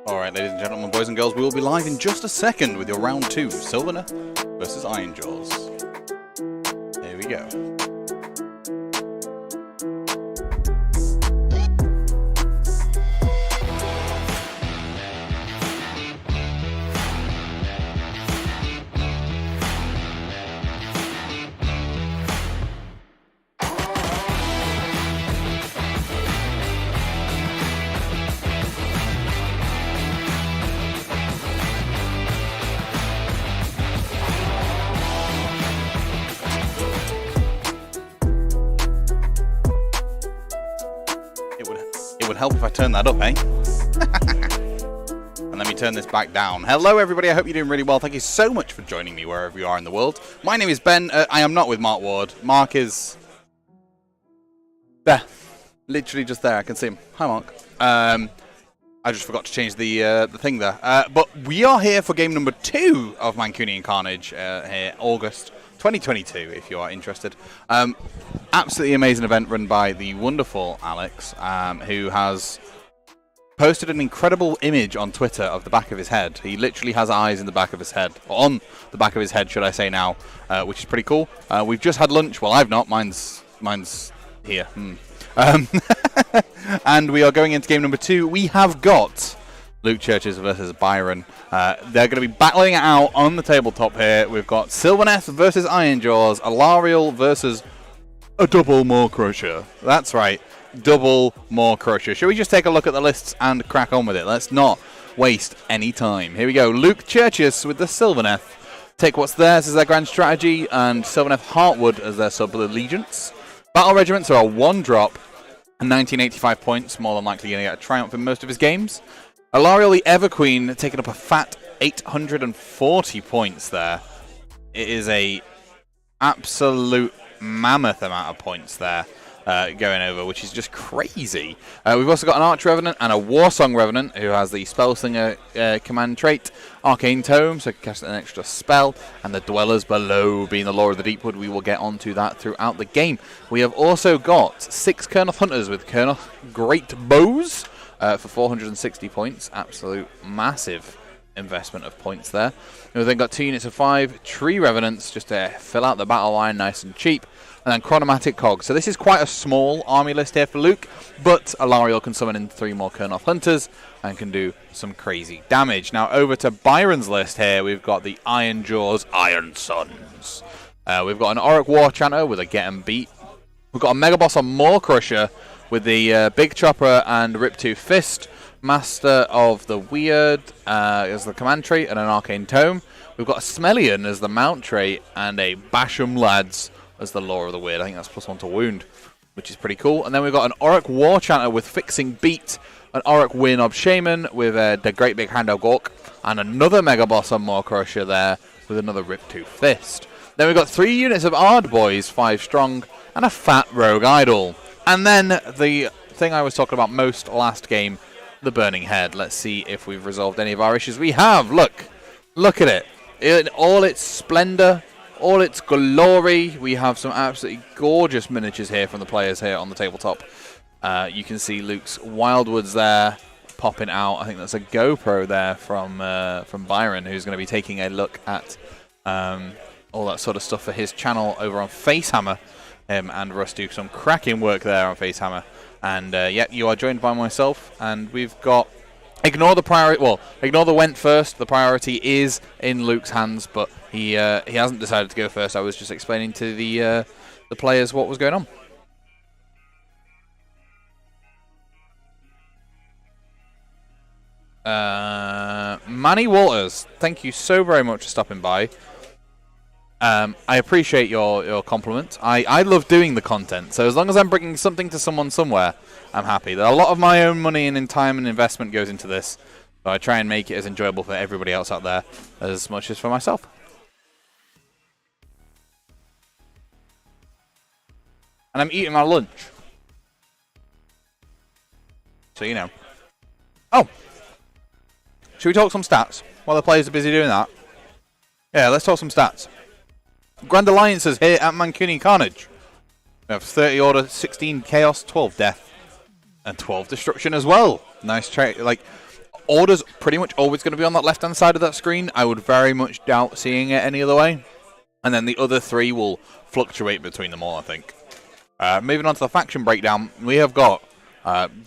Alright, ladies and gentlemen, boys and girls, we will be live in just a second with your round 2, Sylvaneth versus Ironjawz. Here we go. help if I turn that up, eh? And let me turn this back down. Hello, everybody. I hope you're doing really well. Thank you so much for joining me wherever you are in the world. My name is Ben. I am not with Mark Ward. Mark is there. Literally just there. I can see him. Hi, Mark. I just forgot to change the thing there. But we are here for game number 2 of Mancunian Carnage here, August 2022, if you are interested. Absolutely amazing event run by the wonderful Alex, who has posted an incredible image on Twitter of the back of his head. He literally has eyes in the back of his head, or on the back of his head, should I say now, which is pretty cool. We've just had lunch. Well, I've not. Mine's here. And we are going into game number 2. We have got Luke Churches versus Byron. They're going to be battling it out on the tabletop here. We've got Sylvaneth versus Ironjawz, Alariel versus a double Maw Crusher. That's right, double Maw Crusher. Shall we just take a look at the lists and crack on with it? Let's not waste any time. Here we go. Luke Churches with the Sylvaneth. Take what's theirs as their grand strategy, and Sylvaneth Heartwood as their sub-allegiance. Battle regiments are a 1-drop, and 1985 points, more than likely going to get a triumph in most of his games. Alariel the Everqueen taking up a fat 840 points there. It is a absolute mammoth amount of points there going over, which is just crazy. We've also got an Arch Revenant and a Warsong Revenant who has the Spellslinger command trait, Arcane Tome, so cast an extra spell, and the Dwellers Below being the Lore of the Deepwood. We will get onto that throughout the game. We have also got 6 Kurnoth Hunters with Kurnoth Great Bows for 460 points. Absolute massive investment of points there. We've then got 2 units of 5 Tree Revenants just to fill out the battle line nice and cheap. And then Chronomatic Cogs. So this is quite a small army list here for Luke, but Alariel can summon in 3 more Kurnoth Hunters and can do some crazy damage. Now over to Byron's list here, we've got the Ironjawz Iron Sons. We've got an Auric War Chanter with a Get 'em Beat. We've got a Mega Boss on Maw Crusher with the Big Chopper and Riptooth Fist. Master of the Weird as the command trait and an Arcane Tome. We've got a Smellion as the mount trait and a Basham Lads as the Lore of the Weird. I think that's +1 to wound, which is pretty cool. And then we've got an Auric War Chanter with Fixing Beat, an Auric Win of Shaman with the Great Big Hand of Gork, and another Mega Boss on Maw Crusher there with another Riptooth Fist. Then we've got 3 units of Ard Boys, 5 strong, and a fat Rogue Idol. And then the thing I was talking about most last game, the Burning Head. Let's see if we've resolved any of our issues. We have! Look at it. In all its splendor, all its glory. We have some absolutely gorgeous miniatures here from the players here on the tabletop. You can see Luke's Wildwoods there popping out. I think that's a GoPro there from Byron, who's going to be taking a look at all that sort of stuff for his channel over on Facehammer. And Russ do some cracking work there on Facehammer. And yeah, you are joined by myself, and we've got... Ignore the priority. Well, ignore the went first. The priority is in Luke's hands, but he hasn't decided to go first. I was just explaining to the players what was going on. Manny Walters, thank you so very much for stopping by. I appreciate your compliment. I love doing the content, so as long as I'm bringing something to someone somewhere, I'm happy. A lot of my own money and time and investment goes into this, so I try and make it as enjoyable for everybody else out there as much as for myself. And I'm eating my lunch, so you know. Oh! Should we talk some stats while the players are busy doing that? Yeah, let's talk some stats. Grand Alliances here at Mancunian Carnage. We have 30 Order, 16 Chaos, 12 Death, and 12 Destruction as well. Nice trait. Like, Order's pretty much always going to be on that left-hand side of that screen. I would very much doubt seeing it any other way. And then the other 3 will fluctuate between them all, I think. Moving on to the faction breakdown, we have got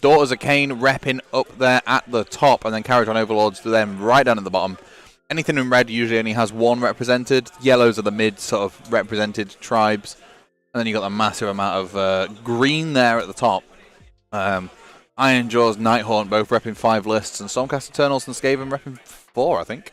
Daughters of Cain repping up there at the top, and then Carriage-on Overlords to them right down at the bottom. Anything in red usually only has 1 represented. Yellows are the mid sort of represented tribes. And then you've got a massive amount of green there at the top. Ironjawz, Nighthaunt both repping 5 lists, and Stormcast Eternals and Skaven repping 4, I think.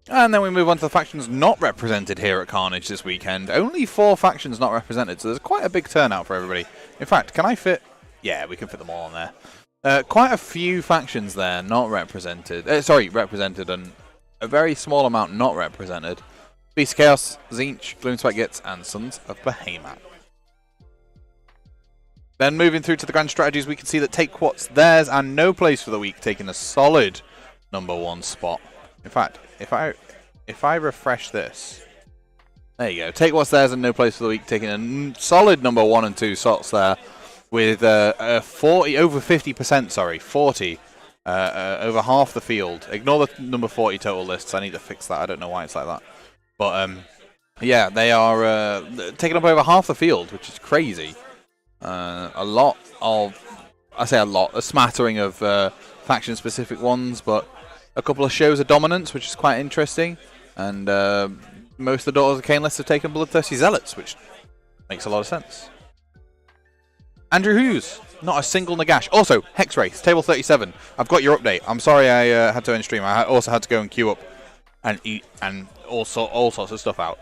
And then we move on to the factions not represented here at Carnage this weekend. Only 4 factions not represented, so there's quite a big turnout for everybody. In fact, can I fit Yeah, we can fit them all on there. Quite a few factions there not represented. Represented, and a very small amount not represented. Beast of Chaos, Tzeentch, Gloomspike Gitz, and Sons of Behemoth. Then moving through to the grand strategies, we can see that Take What's Theirs and No Place for the Weak taking a solid #1 spot. In fact, if I refresh this, there you go. Take What's Theirs and No Place for the Weak taking a solid #1 and 2 slots there, with over 50%. Sorry, 40. Over half the field. Ignore the number 40 total lists. I need to fix that. I don't know why it's like that. But yeah, they are taking up over half the field, which is crazy. A smattering of faction-specific ones, but a couple of shows of dominance, which is quite interesting. And most of the Daughters of Cain lists have taken Bloodthirsty Zealots, which makes a lot of sense. Andrew Hughes, not a single Nagash. Also, Hex Race, table 37. I've got your update. I'm sorry I had to end stream. I also had to go and queue up and eat and all sorts of stuff out.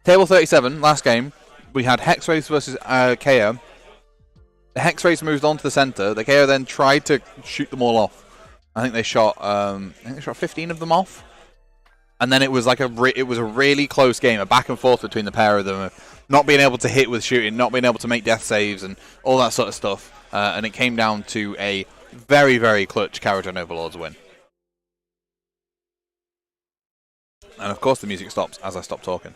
Table 37, last game, we had Hex Race versus KO. The Hex Race moved on to the center. The KO then tried to shoot them all off. I think they shot 15 of them off. And then it was like a really close game, a back and forth between the pair of them, not being able to hit with shooting, not being able to make death saves, and all that sort of stuff. And it came down to a very, very clutch Kharadron Overlords win. And of course the music stops as I stop talking.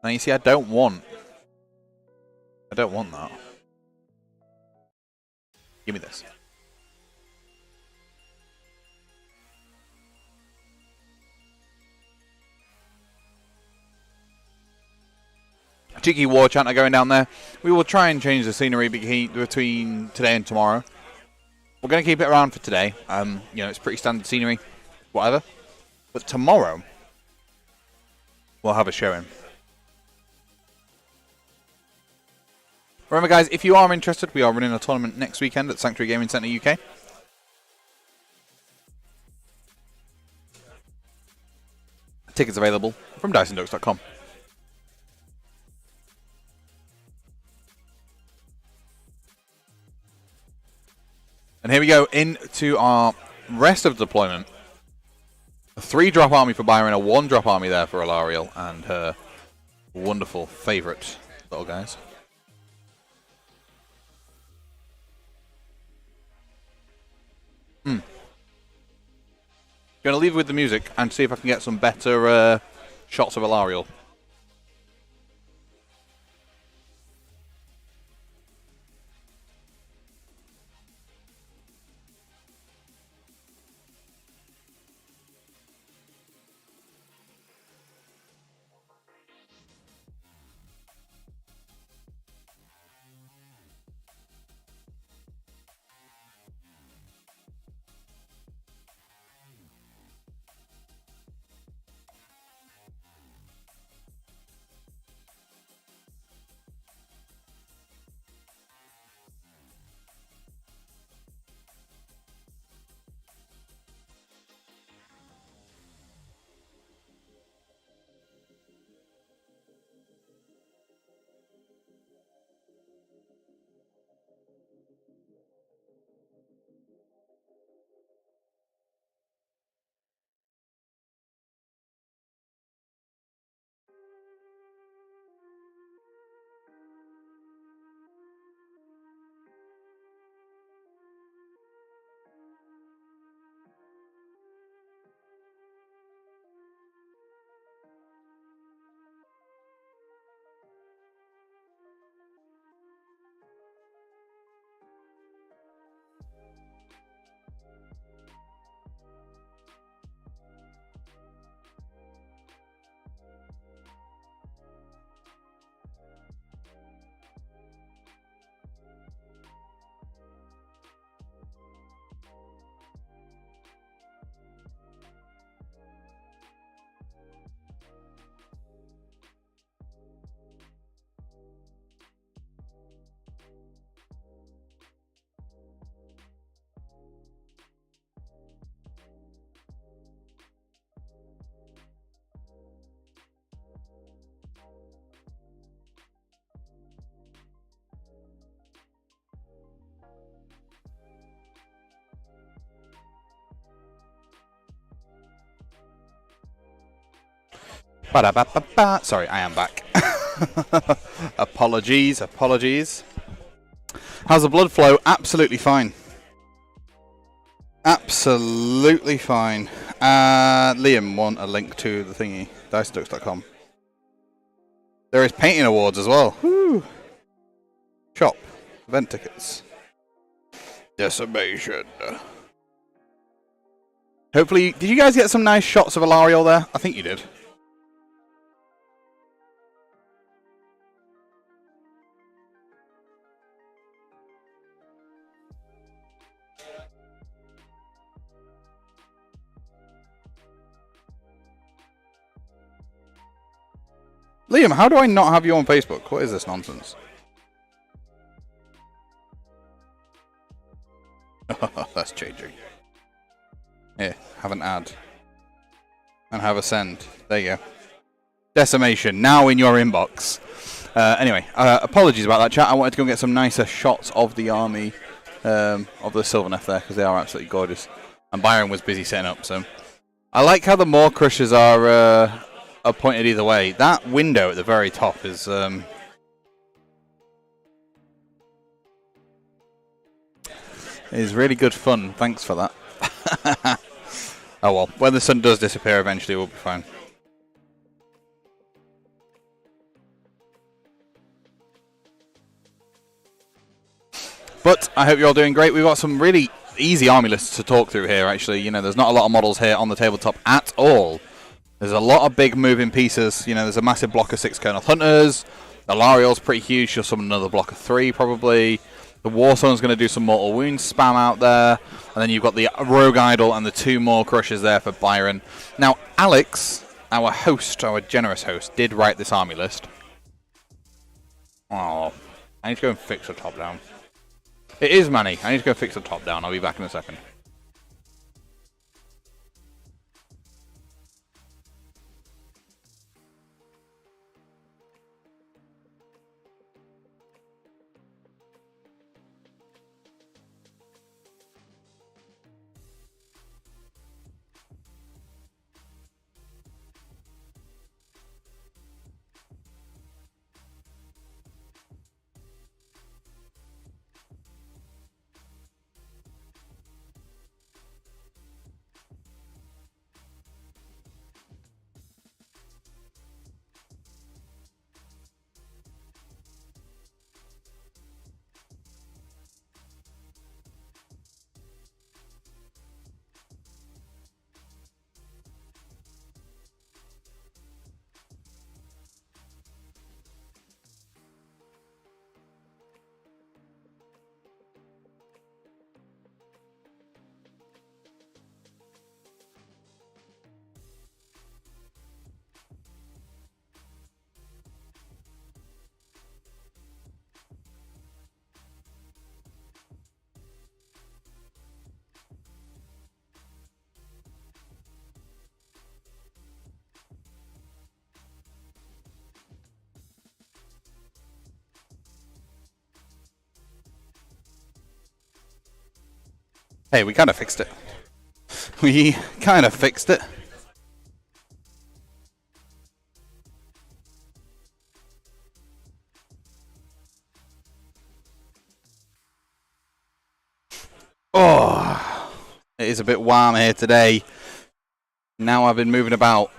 Now you see, I don't want that. Give me this. Cheeky War Chant are going down there. We will try and change the scenery between today and tomorrow. We're going to keep it around for today. It's pretty standard scenery, whatever. But tomorrow, we'll have a showing. Remember, guys, if you are interested, we are running a tournament next weekend at Sanctuary Gaming Centre UK. Tickets available from DicingDucks.com. And here we go into our rest of the deployment. A 3-drop army for Byron, a 1-drop army there for Alariel and her wonderful favourite little guys. Going to leave it with the music and see if I can get some better shots of Alariel. Ba-da-ba-ba-ba. Sorry, I am back. Apologies. How's the blood flow? Absolutely fine. Absolutely fine. Liam want a link to the thingy. DiceDucks.com. There is painting awards as well. Woo. Shop. Event tickets. Decimation. Hopefully, did you guys get some nice shots of Alariel there? I think you did. Liam, how do I not have you on Facebook? What is this nonsense? That's changing. Here, have an ad. And have a send. There you go. Decimation, now in your inbox. Anyway, apologies about that, chat. I wanted to go and get some nicer shots of the army, of the Sylvaneth there, because they are absolutely gorgeous. And Byron was busy setting up, so... I like how the Maw Crushers are pointed either way. That window at the very top is really good fun. Thanks for that. Oh well, when the sun does disappear eventually we'll be fine. But I hope you're all doing great. We've got some really easy army lists to talk through here actually. You know, there's not a lot of models here on the tabletop at all. There's a lot of big moving pieces. You know, there's a massive block of 6 Colonel Hunters. Alariel's pretty huge. She'll summon another block of 3 probably. The Warsone's going to do some Mortal Wounds spam out there. And then you've got the Rogue Idol and the 2 more Crushers there for Byron. Now, Alex, our host, our generous host, did write this army list. Oh, I need to go and fix the top down. It is Manny. I need to go fix the top down. I'll be back in a second. Hey, we kind of fixed it. We kind of fixed it. Oh, it is a bit warm here today. Now I've been moving about.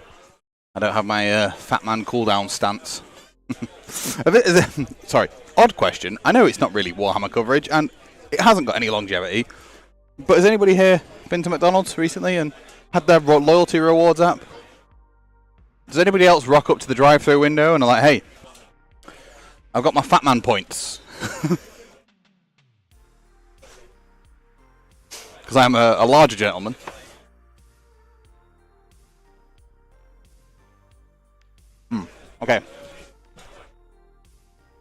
I don't have my fat man cooldown stance. Sorry, odd question. I know it's not really Warhammer coverage, and it hasn't got any longevity. But has anybody here been to McDonald's recently and had their loyalty rewards app? Does anybody else rock up to the drive-thru window and are like, hey, I've got my fat man points? Because I'm a larger gentleman. Okay.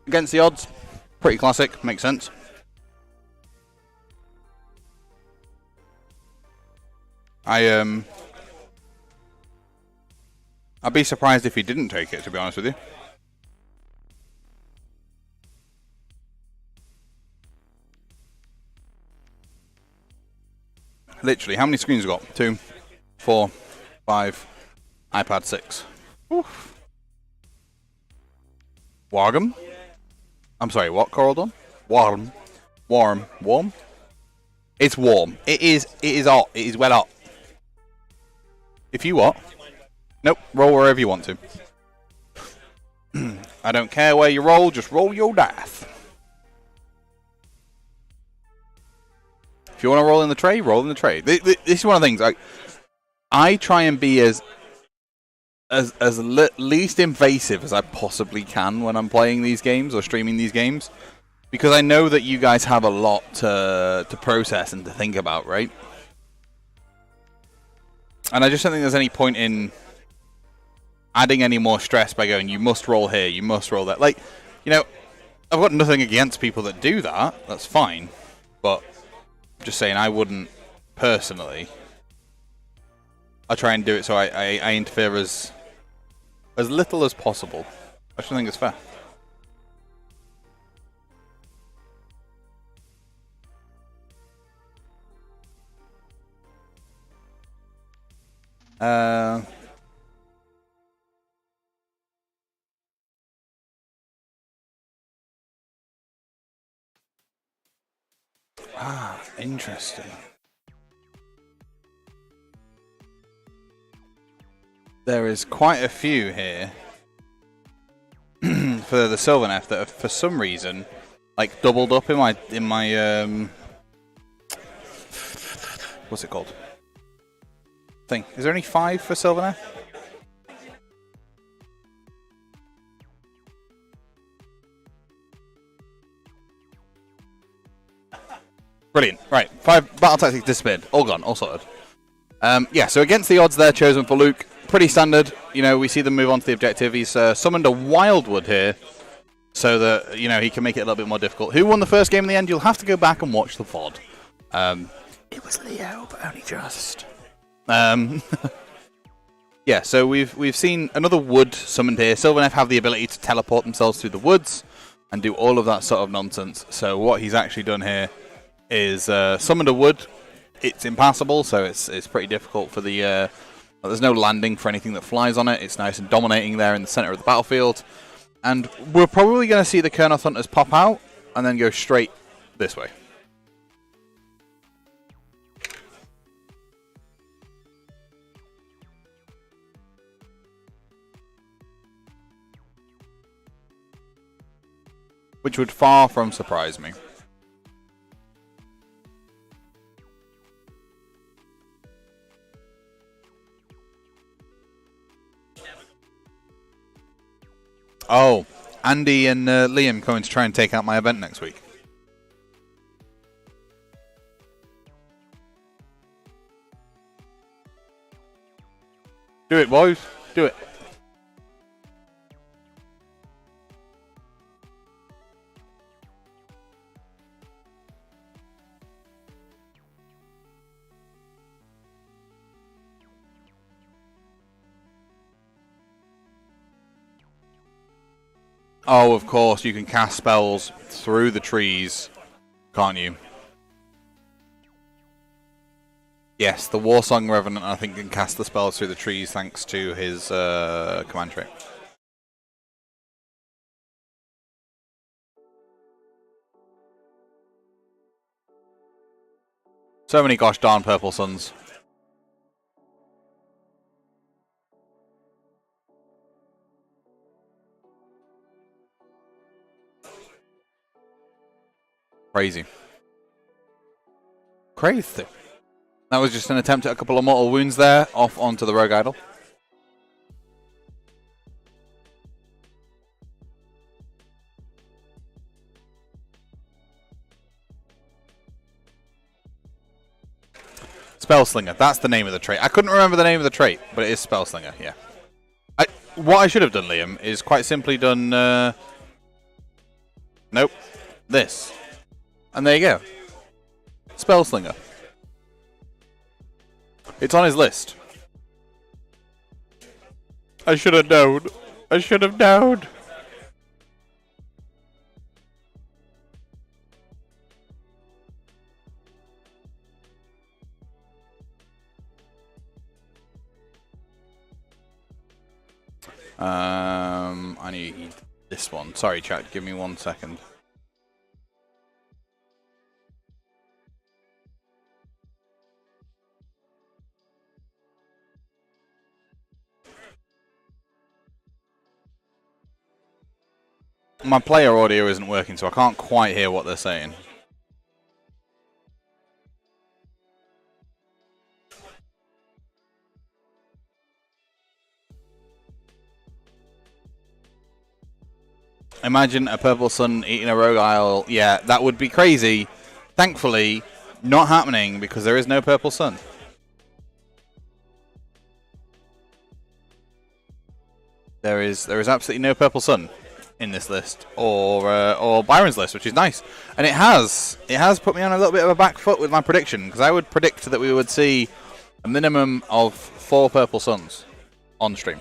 Against the odds, pretty classic, makes sense. I'd be surprised if he didn't take it, to be honest with you. Literally, how many screens have we got? 2, 4, 5, iPad 6. Oof. Waaagh. I'm sorry, what, Coraldon? Warm. Warm. Warm? It's warm. It is hot. It is well hot. If you what? Nope, roll wherever you want to. I don't care where you roll, just roll your dice. If you want to roll in the tray, roll in the tray. This is one of the things. I try and be as least invasive as I possibly can when I'm playing these games or streaming these games, because I know that you guys have a lot to process and to think about, right? And I just don't think there's any point in adding any more stress by going, you must roll here, you must roll that. Like, you know, I've got nothing against people that do that. That's fine. But I'm just saying I wouldn't personally. I try and do it so I interfere as little as possible. I just think it's fair. Interesting. There is quite a few here for the Sylvaneth that have, for some reason, like doubled up in my what's it called? Thing. Is there only 5 for Sylvaneth? Brilliant. Right, 5 battle tactics disappeared. All gone, all sorted. Yeah, so against the odds there chosen for Luke, pretty standard. You know, we see them move on to the objective. He's summoned a Wildwood here so that, you know, he can make it a little bit more difficult. Who won the first game in the end? You'll have to go back and watch the VOD. It was Leo, but only just. Yeah, so we've seen another wood summoned here. Sylvaneth have the ability to teleport themselves through the woods and do all of that sort of nonsense. So what he's actually done here is summoned a wood. It's impassable, so it's pretty difficult for the... there's no landing for anything that flies on it. It's nice and dominating there in the center of the battlefield. And we're probably going to see the Kurnoth Hunters pop out and then go straight this way. Which would far from surprise me. Oh, Andy and Liam going to try and take out my event next week. Do it, boys. Do it. Oh, of course, you can cast spells through the trees, can't you? Yes, the Warsong Revenant, I think, can cast the spells through the trees thanks to his command trait. So many gosh darn purple suns. Crazy. Crazy. That was just an attempt at a couple of mortal wounds there, off onto the Rogue Idol. Spellslinger, that's the name of the trait. I couldn't remember the name of the trait, but it is Spellslinger, yeah. What I should have done, Liam, is quite simply done... Nope. This. And there you go. Spellslinger. It's on his list. I should have known. I should have known. I need this one. Sorry, chat. Give me 1 second. My player audio isn't working, so I can't quite hear what they're saying. Imagine a purple sun eating a rogue isle. Yeah, that would be crazy. Thankfully, not happening because there is no purple sun. There is absolutely no purple sun in this list, or Byron's list, which is nice. And it has put me on a little bit of a back foot with my prediction, because I would predict that we would see a minimum of 4 purple suns on stream.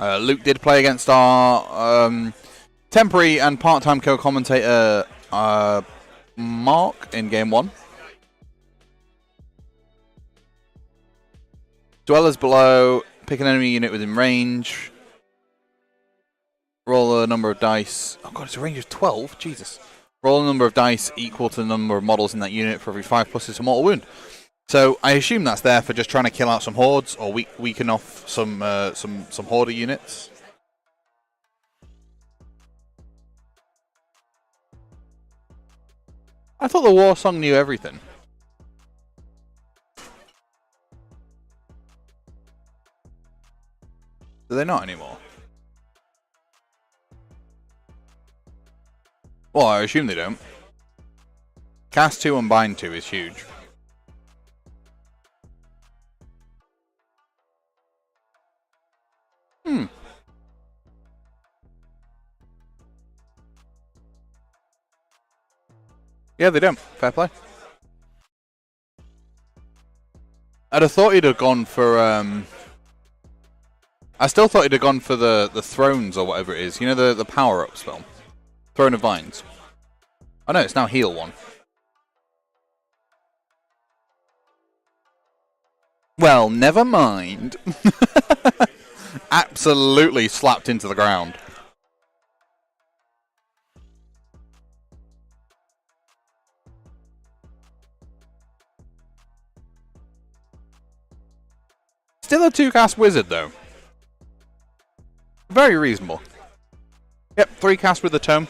Luke did play against our temporary and part-time co-commentator Mark in game 1. Dwellers below, pick an enemy unit within range, roll a number of dice. Oh god, it's a range of 12? Jesus. Roll a number of dice equal to the number of models in that unit for every 5 pluses to mortal wound. So I assume that's there for just trying to kill out some hordes or weaken off some hoarder units. I thought the war song knew everything. Do they not anymore? Well, I assume they don't. Cast 2 and bind 2 is huge. Yeah, they don't. Fair play. I'd have thought he'd have gone for I still thought he'd have gone for the thrones or whatever it is. You know, the power-up spell. Throne of Vines. Oh no, it's now heal 1. Well, never mind. Absolutely slapped into the ground. Still a 2-cast wizard, though. Very reasonable. Yep, 3 cast with the tome.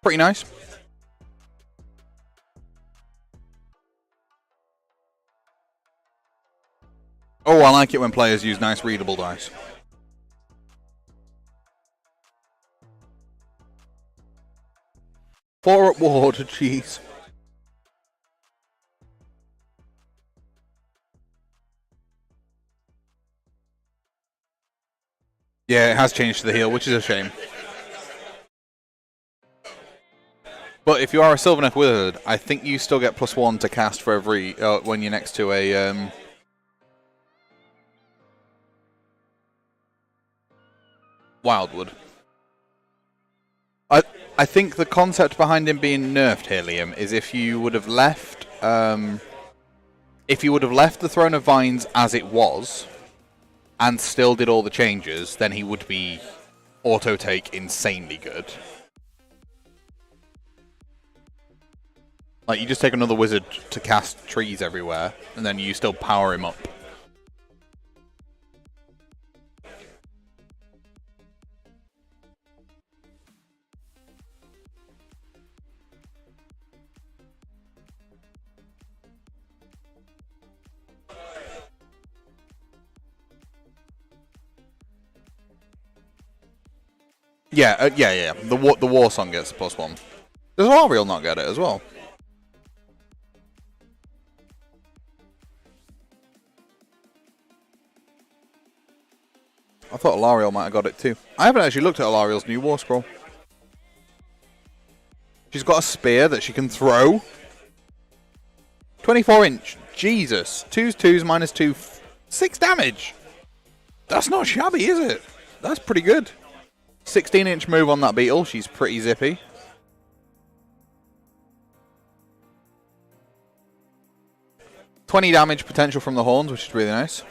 Pretty nice. Oh, I like it when players use nice readable dice. Four up ward, jeez. Yeah, it has changed to the heal, which is a shame. But if you are a Sylvaneth wizard, I think you still get +1 to cast for every when you're next to a Wildwood. I think the concept behind him being nerfed here, Liam, is if you would have left the Throne of Vines as it was and still did all the changes, then he would be auto-take insanely good. Like, you just take another wizard to cast trees everywhere, and then you still power him up. Yeah. The war song gets +1. Does Ariel not get it as well? I thought Alariel might have got it too. I haven't actually looked at Alariel's new war scroll. She's got a spear that she can throw. 24-inch. Jesus. 2's 2's -2. 6 damage. That's not shabby, is it? That's pretty good. 16-inch move on that beetle. She's pretty zippy. $20 damage potential from the horns, which is really nice.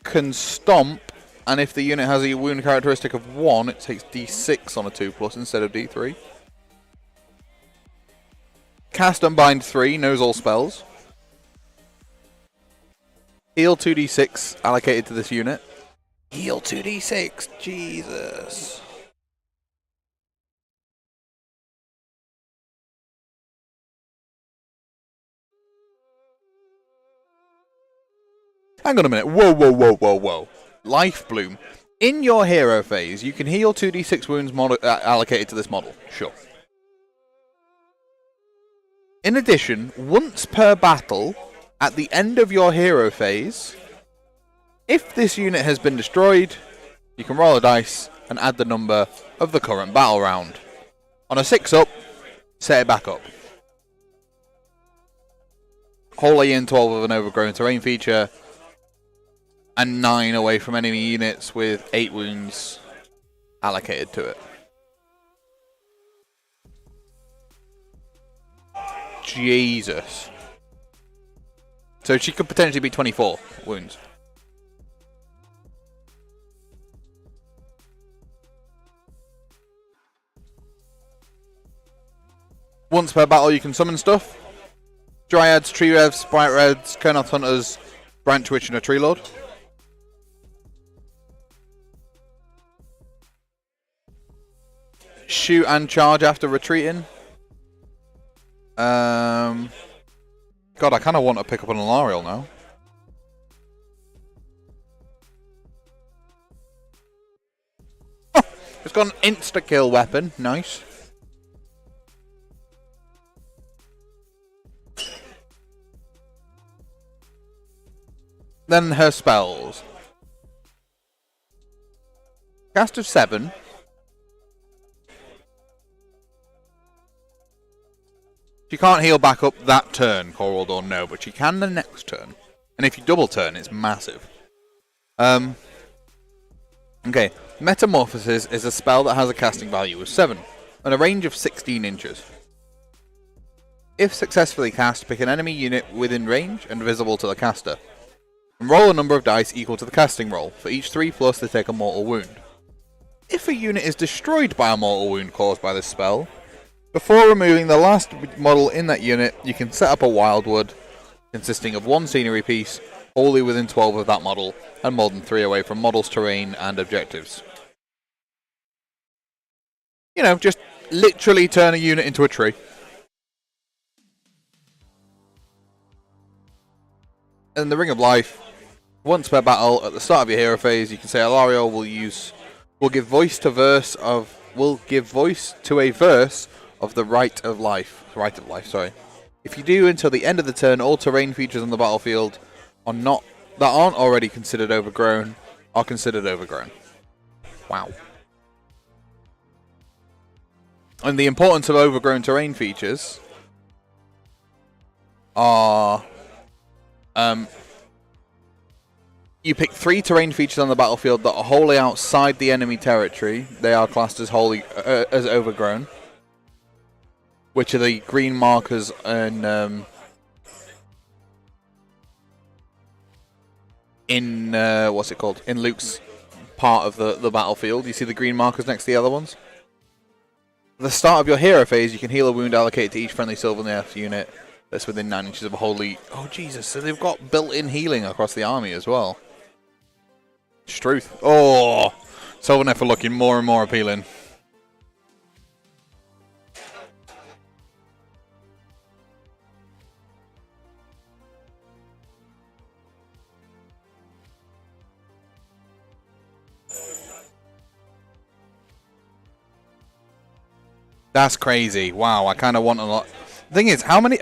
Can stomp, and if the unit has a wound characteristic of 1, it takes D6 on a 2+ instead of D3. Cast Unbind 3, knows all spells. Heal 2d6 allocated to this unit. Heal 2d6, Jesus. Hang on a minute. Whoa, whoa, whoa, whoa, whoa. Life Bloom. In your hero phase, you can heal 2d6 wounds allocated to this model. Sure. In addition, once per battle, at the end of your hero phase, if this unit has been destroyed, you can roll a dice and add the number of the current battle round. On a 6-up, set it back up. Wholly in 12 of an overgrown terrain feature, and 9 away from enemy units with 8 wounds allocated to it. Jesus. So she could potentially be 24 wounds. Once per battle you can summon stuff. Dryads, Tree Revs, Sprite Reds, Kernoth Hunters, Branch Witch and a Tree Lord. Shoot and charge after retreating. God, I kind of want to pick up an Alariel now. Oh, it's got an insta-kill weapon. Nice. Then her spells. Cast of 7. She can't heal back up that turn, Coraldor, no, but she can the next turn. And if you double turn, it's massive. Okay, Metamorphosis is a spell that has a casting value of 7, and a range of 16 inches. If successfully cast, pick an enemy unit within range and visible to the caster. And roll a number of dice equal to the casting roll. For each 3+, they take a mortal wound. If a unit is destroyed by a mortal wound caused by this spell, before removing the last model in that unit, you can set up a Wildwood consisting of 1 scenery piece, wholly within 12 of that model, and more than 3 away from models, terrain, and objectives. You know, just literally turn a unit into a tree. And the Ring of Life, once per battle, at the start of your hero phase, you can say Alariel will give voice to a verse of the Right of Life. If you do until the end of the turn, all terrain features on the battlefield that aren't already considered overgrown are considered overgrown. Wow. And the importance of overgrown terrain features are you pick 3 terrain features on the battlefield that are wholly outside the enemy territory. They are classed as as overgrown, which are the green markers in what's it called? In Luke's part of the battlefield. You see the green markers next to the other ones? At the start of your hero phase, you can heal a wound allocated to each friendly Sylvaneth unit that's within 9 inches of a holy... Oh, Jesus. So they've got built-in healing across the army as well. Struth. Oh! Sylvaneth are looking more and more appealing. That's crazy. Wow, I kind of want a lot. The thing is, how many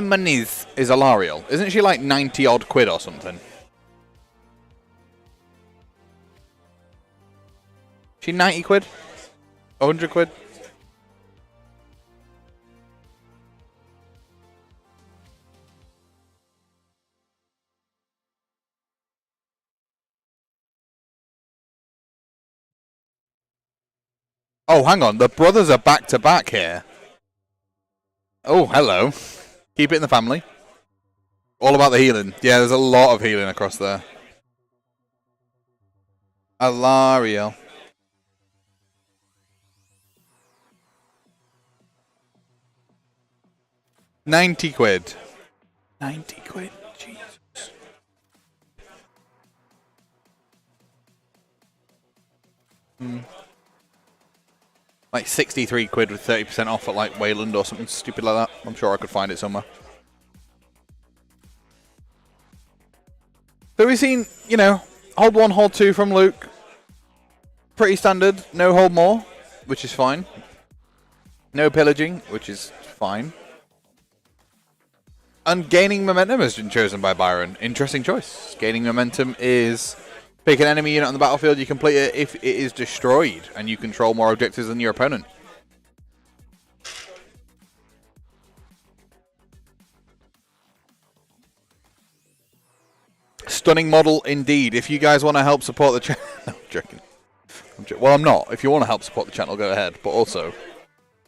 monies is Alariel? Isn't she like 90 odd quid or something? She 90 quid? 100 quid? Oh, hang on. The brothers are back to back here. Oh, hello. Keep it in the family. All about the healing. Yeah, there's a lot of healing across there. Alariel. £90. 90 quid. Jesus. Like 63 quid with 30% off at like Wayland or something stupid like that. I'm sure I could find it somewhere. So we've seen, you know, hold 1, hold 2 from Luke. Pretty standard. No hold more, which is fine. No pillaging, which is fine. And gaining momentum has been chosen by Byron. Interesting choice. Gaining momentum is pick an enemy unit on the battlefield, you complete it if it is destroyed, and you control more objectives than your opponent. Stunning model indeed. If you guys want to help support the channel... No, I'm joking. Well, I'm not. If you want to help support the channel, go ahead. But also,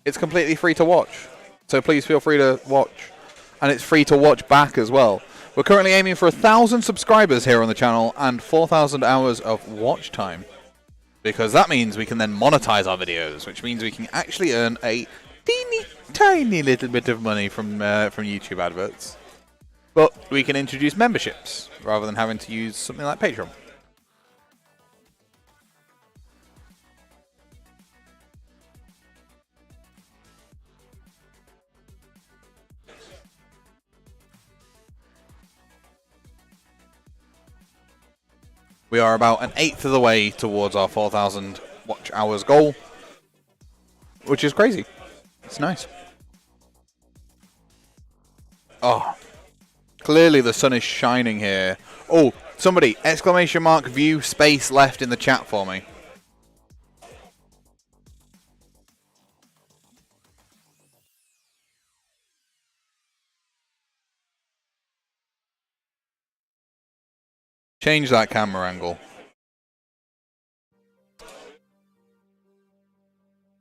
it's completely free to watch. So please feel free to watch. And it's free to watch back as well. We're currently aiming for 1,000 subscribers here on the channel and 4,000 hours of watch time. Because that means we can then monetize our videos, which means we can actually earn a teeny tiny little bit of money from YouTube adverts. But we can introduce memberships rather than having to use something like Patreon. We are about 1/8 of the way towards our 4,000 watch hours goal, which is crazy. It's nice. Oh, clearly the sun is shining here. Oh, somebody, exclamation mark view space left in the chat for me. Change that camera angle.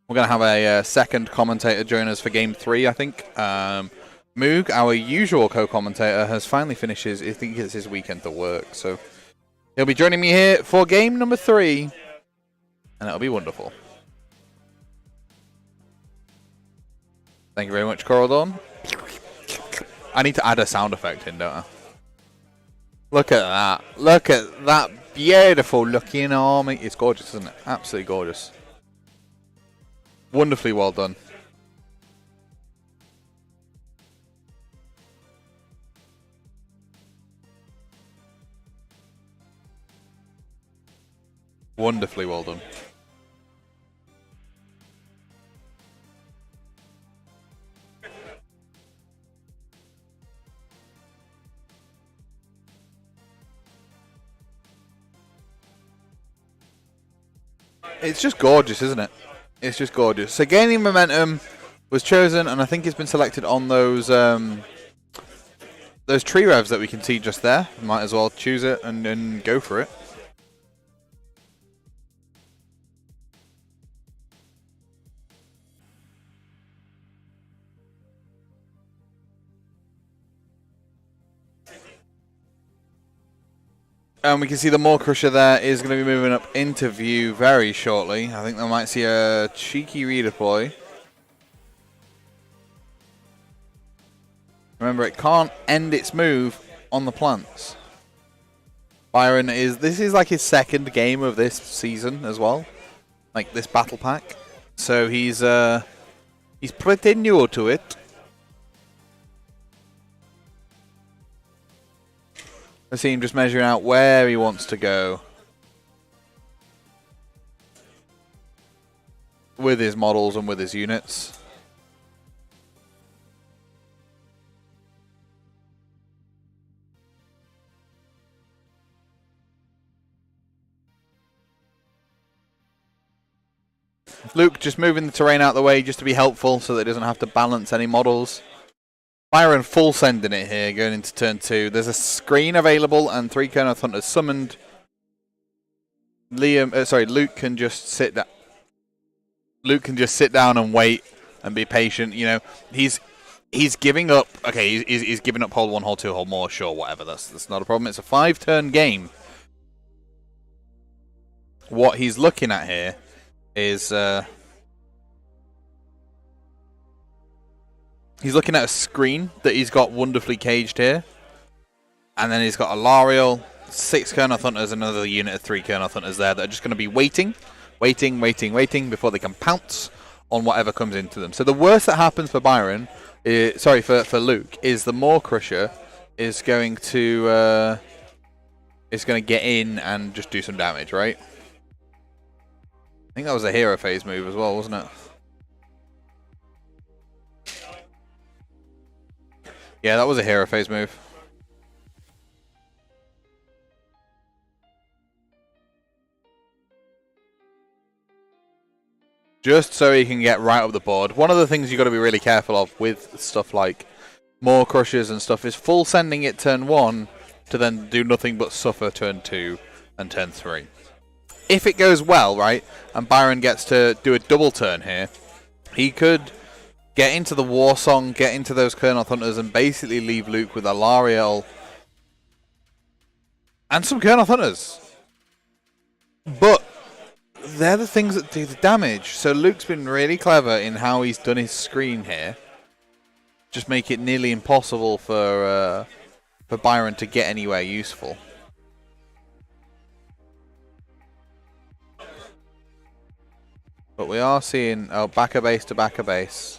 We're going to have a second commentator join us for Game 3, I think. Moog, our usual co-commentator, has finally finished his... I think it's his weekend to work, so... He'll be joining me here for Game number 3. And it'll be wonderful. Thank you very much, Coral Dawn. I need to add a sound effect in, don't I? Look at that. Look at that beautiful looking army. It's gorgeous, isn't it? Absolutely gorgeous. Wonderfully well done. Wonderfully well done. It's just gorgeous, isn't it? It's just gorgeous. So gaining momentum was chosen, and I think it's been selected on those tree revs that we can see just there. Might as well choose it and then go for it. And we can see the Maw Crusher there is going to be moving up into view very shortly. I think they might see a cheeky redeploy. Remember, it can't end its move on the plants. Byron this is like his second game of this season as well. Like this battle pack. So he's pretty new to it. I see him just measuring out where he wants to go with his models and with his units. Luke just moving the terrain out of the way just to be helpful so that it doesn't have to balance any models. Byron full sending it here, going into turn 2. There's a screen available and 3 Kernoth Hunters summoned. Luke can just sit down. Luke can just sit down and wait and be patient. You know, he's giving up. Okay, he's giving up hold 1, hold 2, hold more. Sure, whatever. That's not a problem. It's a 5-turn game. What he's looking at here is he's looking at a screen that he's got wonderfully caged here, and then he's got a Lariel, 6 Kurnoth Hunters, another unit of 3 Kurnoth Hunters there that are just going to be waiting before they can pounce on whatever comes into them. So the worst that happens for Byron, for Luke, is the Maw Crusher is going to get in and just do some damage, right? I think that was a hero phase move as well, wasn't it? Yeah, that was a hero phase move. Just so he can get right up the board. One of the things you've got to be really careful of with stuff like Maw Crushers and stuff is full sending it turn 1 to then do nothing but suffer turn 2 and turn 3. If it goes well, right, and Byron gets to do a double turn here, he could get into the War Song, get into those Kurnoth Hunters, and basically leave Luke with a Lariel and some Kurnoth Hunters. But they're the things that do the damage. So Luke's been really clever in how he's done his screen here. Just make it nearly impossible for Byron to get anywhere useful. But we are seeing backer base to backer base.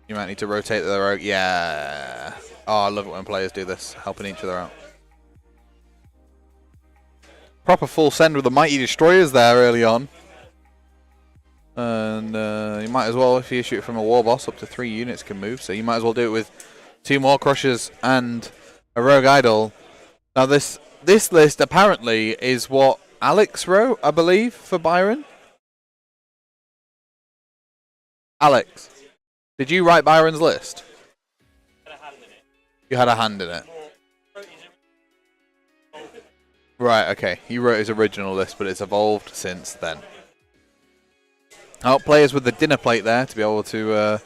You might need to rotate the rogue. Yeah. Oh, I love it when players do this, helping each other out. Proper full send with the Mighty Destroyers there early on. And you might as well, if you shoot from a War Boss, up to 3 units can move. So you might as well do it with 2 more Crushers and a Rogue Idol. Now this list apparently is what Alex wrote, I believe, for Byron. Alex, did you write Byron's list? You had a hand in it. Right, okay. He wrote his original list, but it's evolved since then. Players with the dinner plate there to be able to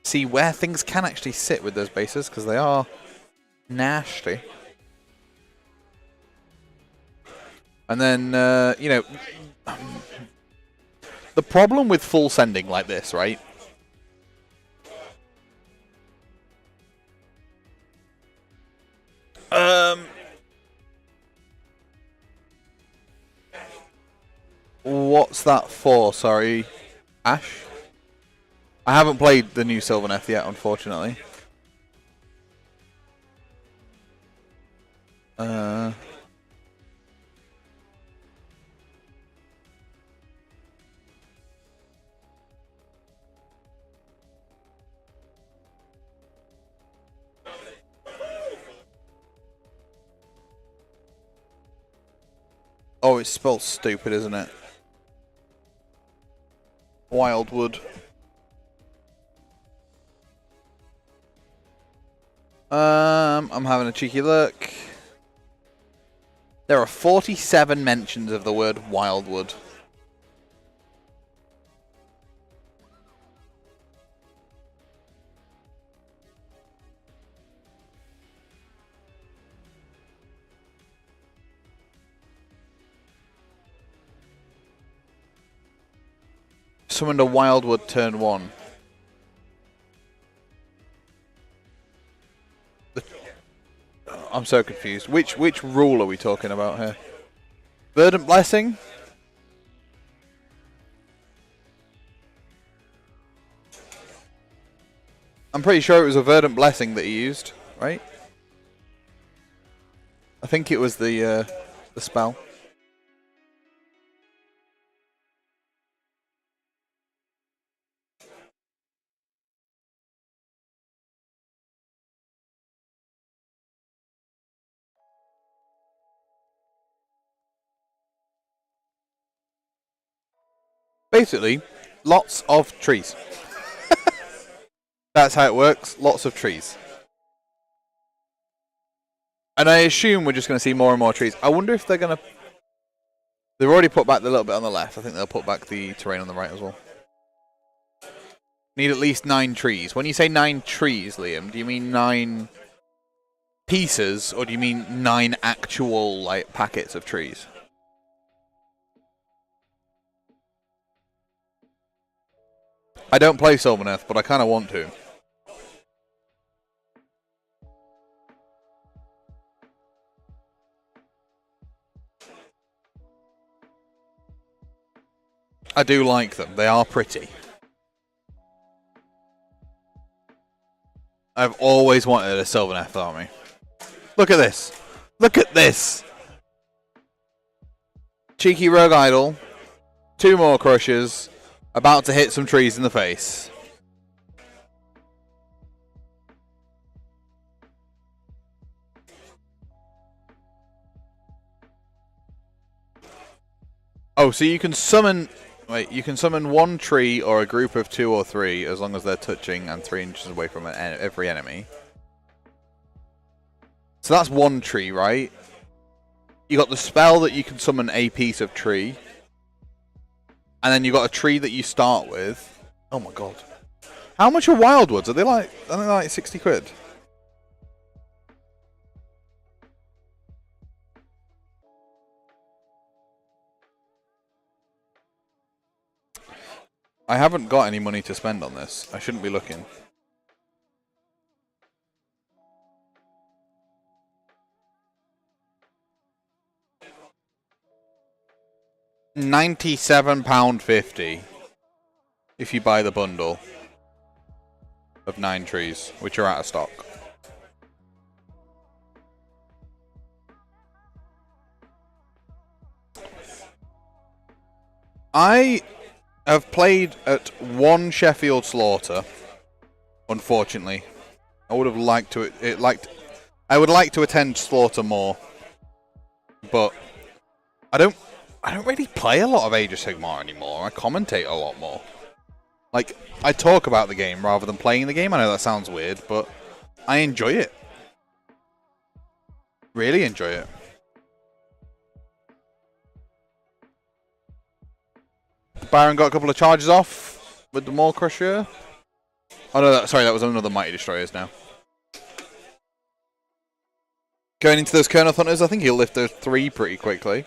see where things can actually sit with those bases, because they are nasty. And then, you know, the problem with full sending like this, right? What's that for? Sorry, Ash? I haven't played the new Sylvaneth yet, unfortunately. Oh, it's spelled stupid, isn't it? Wildwood. I'm having a cheeky look. There are 47 mentions of the word Wildwood. Summoned a Wildwood turn 1. I'm so confused. Which rule are we talking about here? Verdant Blessing? I'm pretty sure it was a Verdant Blessing that he used, right? I think it was the spell. Basically, lots of trees. That's how it works. Lots of trees. And I assume we're just going to see more and more trees. I wonder if they're going to... They've already put back the little bit on the left. I think they'll put back the terrain on the right as well. Need at least 9 trees. When you say 9 trees, Liam, do you mean 9 pieces, or do you mean 9 actual, like, packets of trees? I don't play Sylvaneth, but I kind of want to. I do like them. They are pretty. I've always wanted a Sylvaneth army. Look at this. Look at this. Cheeky Rogue Idol. 2 more Crushers. About to hit some trees in the face. Oh, so you can summon... Wait, you can summon 1 tree or a group of 2 or 3 as long as they're touching and 3 inches away from every enemy. So that's 1 tree, right? You got the spell that you can summon a piece of tree. And then you got a tree that you start with. Oh my god. How much are Wildwoods? Are they like 60 quid? I haven't got any money to spend on this. I shouldn't be looking. £97.50 if you buy the bundle of 9 trees, which are out of stock. I have played at 1 Sheffield Slaughter. Unfortunately, I would have liked to. I would like to attend Slaughter more, but I don't really play a lot of Age of Sigmar anymore. I commentate a lot more. Like, I talk about the game rather than playing the game. I know that sounds weird, but I enjoy it. Really enjoy it. Byron got a couple of charges off with the Maw Crusher. Oh no, sorry, that was another Mighty Destroyers now. Going into those Kernoth Hunters, I think he'll lift those 3 pretty quickly.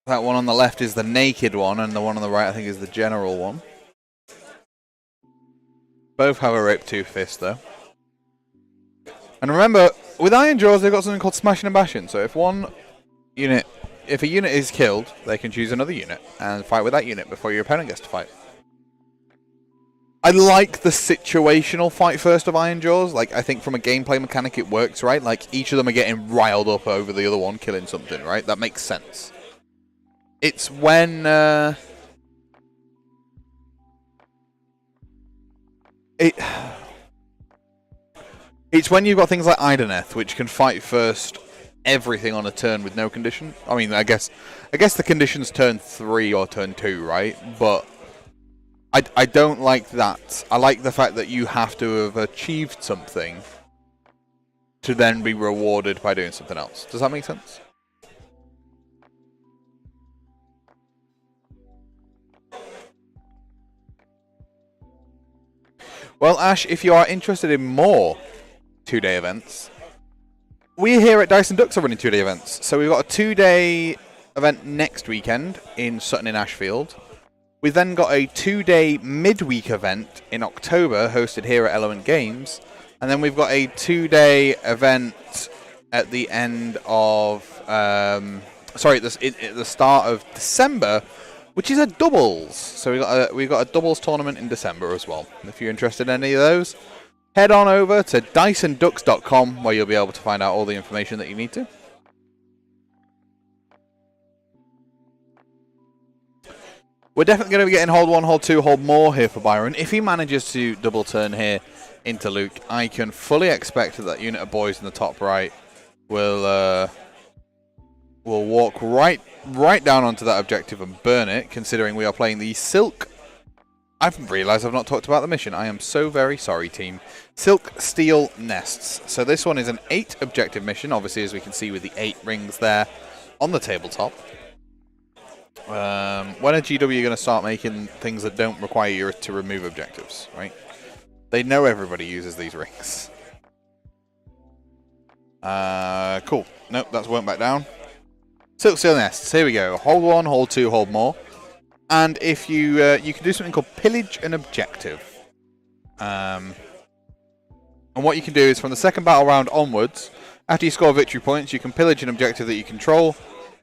That one on the left is the naked one, and the one on the right I think is the general one. Both have a Rape Tooth Fist though. And remember, with Ironjawz they've got something called Smashing and Bashing, so if a unit is killed, they can choose another unit and fight with that unit before your opponent gets to fight. I like the situational fight first of Ironjawz. Like, I think from a gameplay mechanic it works, right? Like, each of them are getting riled up over the other one killing something, right? That makes sense. It's when it's when you've got things like Ironjawz, which can fight first everything on a turn with no condition. I mean, I guess the condition's turn 3 or turn 2, right? But I don't like that. I like the fact that you have to have achieved something to then be rewarded by doing something else. Does that make sense? Well, Ash, if you are interested in more 2-day events, we here at Dice and Ducks are running 2-day events. So we've got a 2-day event next weekend in Sutton in Ashfield. We've then got a 2-day midweek event in October hosted here at Element Games. And then we've got a 2-day event at the end of, at the start of December, which is a doubles. So we've got a doubles tournament in December as well. If you're interested in any of those, head on over to diceandducks.com where you'll be able to find out all the information that you need to. We're definitely going to be getting hold 1, hold 2, hold more here for Byron. If he manages to double turn here into Luke, I can fully expect that unit of boys in the top right will walk right down onto that objective and burn it, considering we are playing the Silk I've realised I've not talked about the mission. I am so very sorry, team. Silk Steel Nests. So this one is an 8 objective mission, obviously, as we can see with the 8 rings there on the tabletop. When are GW going to start making things that don't require you to remove objectives, right? They know everybody uses these rings. Cool. Nope, that's went back down. Silk Steel Nests. Here we go. Hold 1, hold 2, hold more. And if you you can do something called pillage an objective. And what you can do is from the second battle round onwards, after you score victory points, you can pillage an objective that you control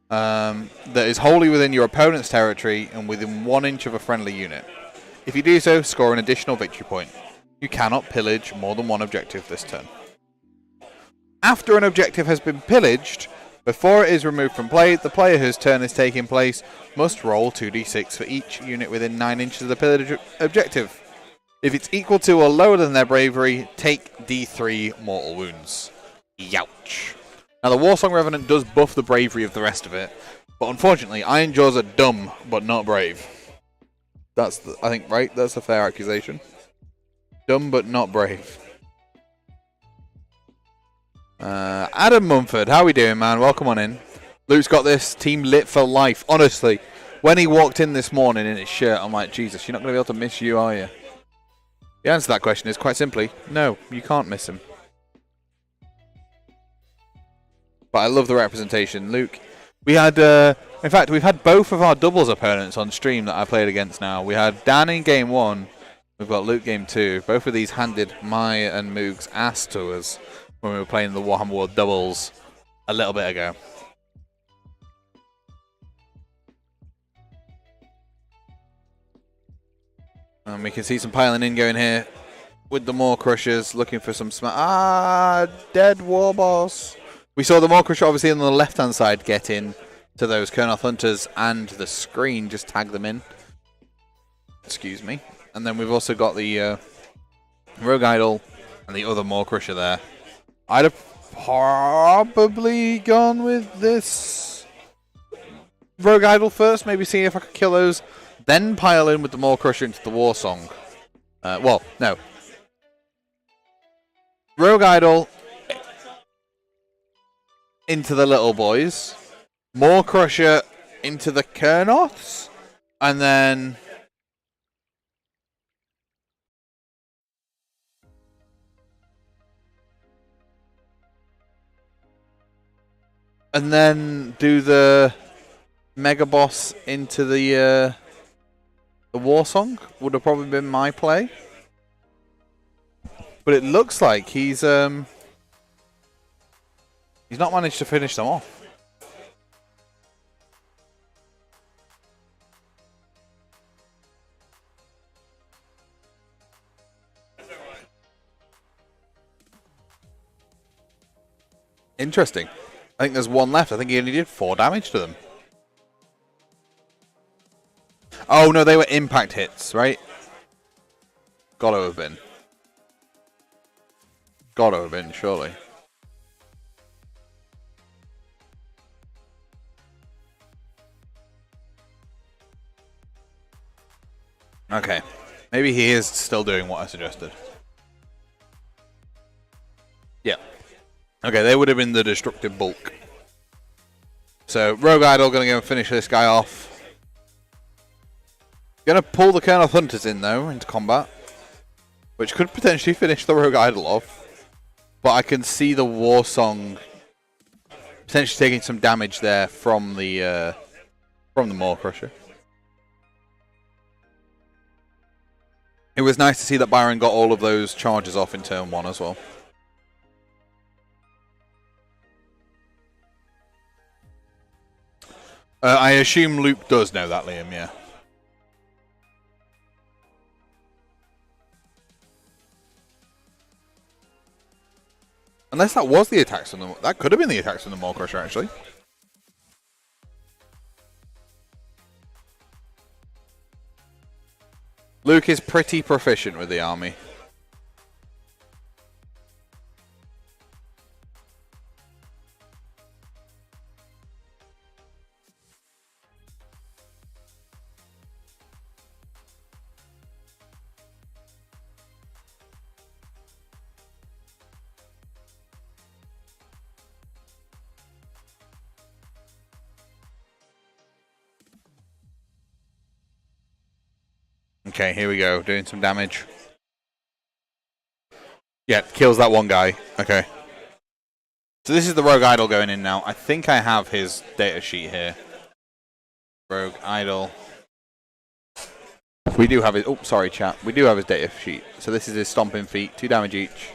that is wholly within your opponent's territory and within 1 inch of a friendly unit. If you do so, score an additional victory point. You cannot pillage more than 1 objective this turn. After an objective has been pillaged, before it is removed from play, the player whose turn is taking place must roll 2d6 for each unit within 9 inches of the pillage objective. If it's equal to or lower than their bravery, take d3 mortal wounds. Youch. Now the Warsong Revenant does buff the bravery of the rest of it, but unfortunately Ironjawz are dumb but not brave. That's the, I think, right? That's a fair accusation. Dumb but not brave. Adam Mumford, how we doing, man? Welcome on in. Luke's got this team lit for life. Honestly, when he walked in this morning in his shirt, I'm like, Jesus, you're not going to be able to miss you, are you? The answer to that question is quite simply, no, you can't miss him. But I love the representation. Luke, we had, in fact, we've had both of our doubles opponents on stream that I played against now. We had Dan in game 1, we've got Luke game 2. Both of these handed Maya and Moog's ass to us when we were playing the Warhammer World doubles a little bit ago. And we can see some piling in going here with the Maw Crushers, looking for some dead War Boss. We saw the Maw Crusher obviously on the left-hand side get in to those Kernoth Hunters and the screen, just tag them in. Excuse me. And then we've also got the Rogue Idol and the other Maw Crusher there. I'd have probably gone with this Rogue Idol first, maybe see if I could kill those, then pile in with the Maw Crusher into the War Song. Well, no. Rogue Idol into the little boys, Maw Crusher into the Kernoths, and then do the Mega Boss into the War Song would have probably been my play. But it looks like he's not managed to finish them off. Interesting. I think there's one left. I think he only did 4 damage to them. Oh, no, they were impact hits, right? Gotta have been. Gotta have been, surely. Okay. Maybe he is still doing what I suggested. Yeah. Okay, they would have been the destructive bulk. So, Rogue Idol going to go and finish this guy off. Going to pull the Kernoth Hunters in, though, into combat. Which could potentially finish the Rogue Idol off. But I can see the War Song potentially taking some damage there from the Maw Crusher. It was nice to see that Byron got all of those charges off in turn 1 as well. I assume Luke does know that, Liam, yeah. Unless that was the attacks from the... That could have been the attacks from the Maw Crusher, actually. Luke is pretty proficient with the army. Okay, here we go. Doing some damage. Yeah, kills that one guy. Okay. So this is the Rogue Idol going in now. I think I have his data sheet here. Rogue Idol. We do have his... Oh, sorry, chat. We do have his data sheet. So this is his Stomping Feet. 2 damage each.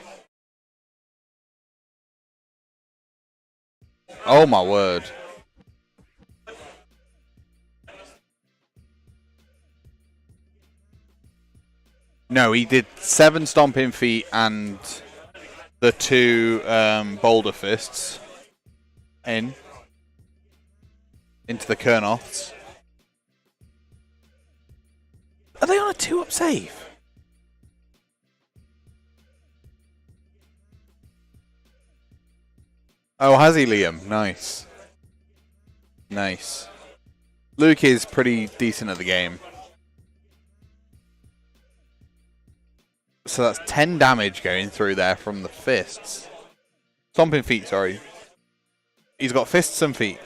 Oh, my word. No, he did 7 Stomping Feet and the 2 Boulder Fists into the Kurnoths. Are they on a 2-up save? Oh, has he, Liam? Nice. Nice. Luke is pretty decent at the game. So that's 10 damage going through there from the fists. Stomping Feet, sorry. He's got fists and feet.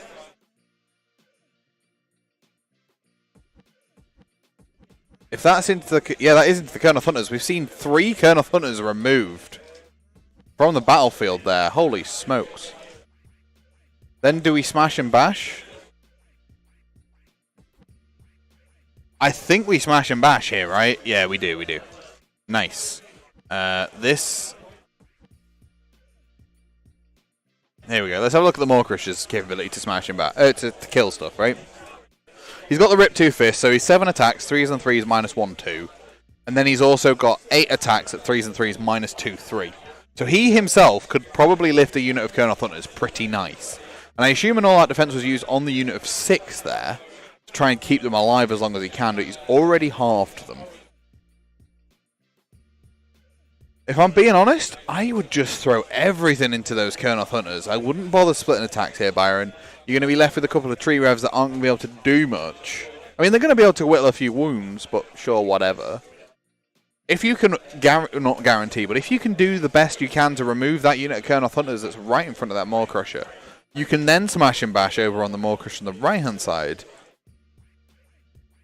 If that's into the... Yeah, that is into the Kurnoth Hunters. We've seen 3 Kurnoth Hunters removed from the battlefield there. Holy smokes. Then do we smash and bash? I think we smash and bash here, right? Yeah, we do, we do. Nice. This... Here we go. Let's have a look at the Mancunian's capability to smash and bash. To kill stuff, right? He's got the Rip 2 Fist, so he's 7 attacks, 3s and 3s, -1, 2. And then he's also got 8 attacks at 3s and 3s, -2, 3. So he himself could probably lift a unit of Kurnoth Hunters pretty nice. And I assume an all-out defense was used on the unit of 6 there, to try and keep them alive as long as he can, but he's already halved them. If I'm being honest, I would just throw everything into those Kurnoth Hunters. I wouldn't bother splitting attacks here, Byron. You're going to be left with a couple of tree revs that aren't going to be able to do much. I mean, they're going to be able to whittle a few wounds, but sure, whatever. If you can, not guarantee, but if you can do the best you can to remove that unit of Kurnoth Hunters that's right in front of that Maw Crusher, you can then smash and bash over on the Maw Crusher on the right-hand side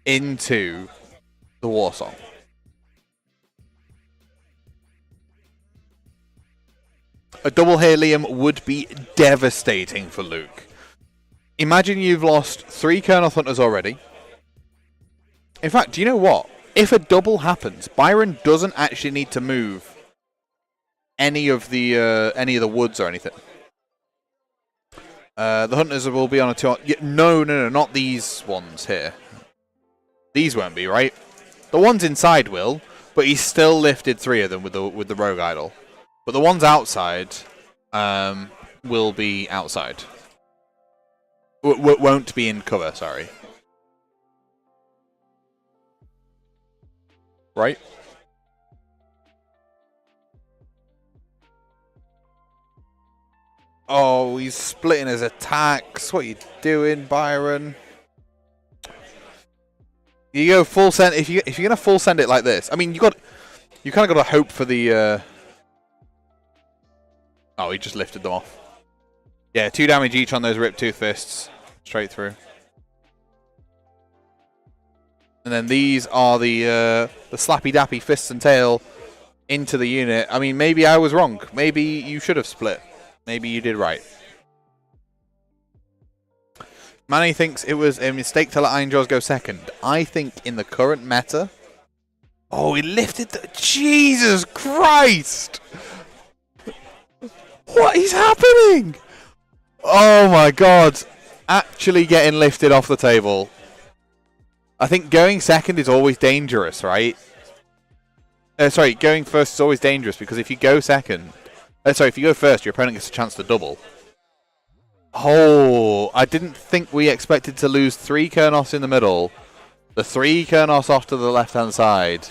into the Warsong. A double here, Liam, would be devastating for Luke. Imagine you've lost 3 Kurnoth Hunters already. In fact, do you know what? If a double happens, Byron doesn't actually need to move any of the woods or anything. The Hunters will be on a 2... No, not these ones here. These won't be, right? The ones inside will, but he's still lifted 3 of them with the Rogue Idol. But the ones outside will be outside. Won't be in cover, sorry. Right? Oh, he's splitting his attacks. What are you doing, Byron? You go full send. If you're gonna full send it like this, I mean, you kind of got to hope for the. Oh, he just lifted them off. Yeah, 2 damage each on those Rip 2 Fists. Straight through. And then these are the slappy dappy fists and tail into the unit. I mean, maybe I was wrong. Maybe you should have split. Maybe you did right. Manny thinks it was a mistake to let Ironjawz go second. I think in the current meta... Oh, he lifted the... Jesus Christ! What is happening? Oh my god. Actually getting lifted off the table. I think going second is always dangerous, right? Sorry, going first is always dangerous because if you go second... sorry, if you go first, your opponent gets a chance to double. Oh, I didn't think we expected to lose 3 Kurnoths in the middle. The 3 Kurnoths off to the left-hand side.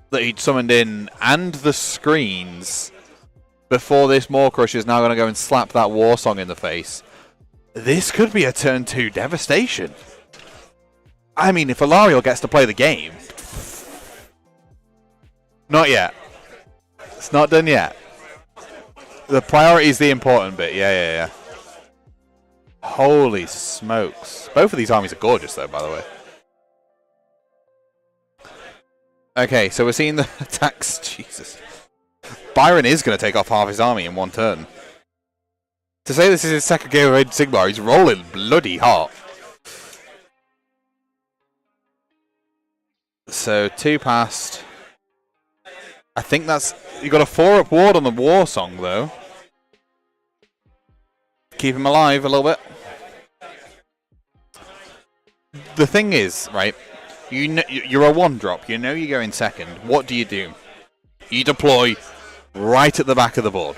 That he'd summoned in, and the screens before this Maw Crusher is now going to go and slap that Warsong in the face. This could be a turn 2 devastation. I mean, if Alariel gets to play the game... Not yet. It's not done yet. The priority is the important bit. Yeah. Holy smokes. Both of these armies are gorgeous, though, by the way. Okay, so we're seeing the attacks. Jesus. Byron is going to take off half his army in one turn. To say this is his second game of Age of Sigmar, he's rolling bloody hot. So 2 past. I think that's... You got a 4-up ward on the War Song, though. Keep him alive a little bit. The thing is, right, you know, you're a 1-drop. You know you're going second. What do? You deploy right at the back of the board.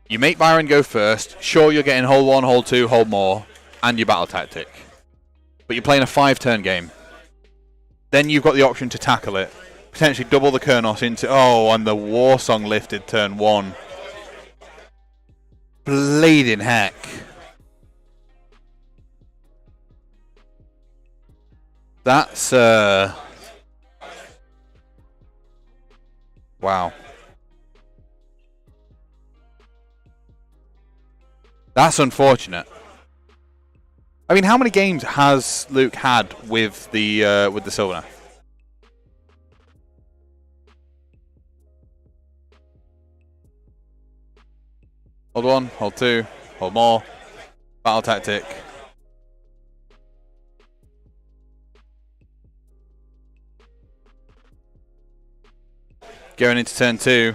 You make Byron go first. Sure, you're getting hold 1, hold 2, hold more, and your battle tactic. But you're playing a 5-turn game. Then you've got the option to tackle it. Potentially double the Kurnos into... Oh, and the War Song lifted turn 1. Bleeding heck. That's... Wow. That's unfortunate. I mean, how many games has Luke had with the Sylvaneth? Hold 1, hold 2, hold more. Battle tactic. Going into turn 2.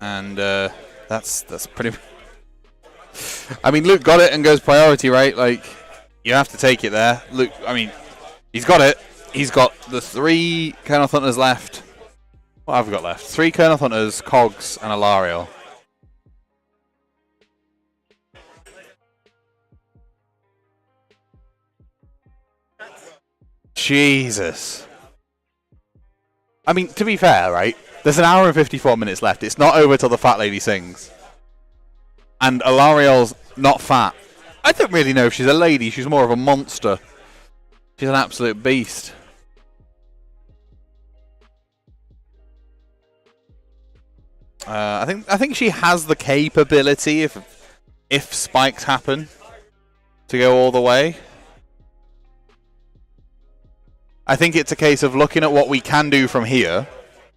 And that's pretty... I mean, Luke got it and goes priority, right? Like, you have to take it there. Luke, I mean, he's got it. He's got the 3 Colonel Hunters left. What have we got left? 3 Colonel Hunters, Cogs, and Alariel. Jesus. I mean, to be fair, right? There's an hour and 54 minutes left. It's not over till the fat lady sings. And Alariel's not fat. I don't really know if she's a lady. She's more of a monster. She's an absolute beast. I think she has the capability, if spikes happen, to go all the way. I think it's a case of looking at what we can do from here,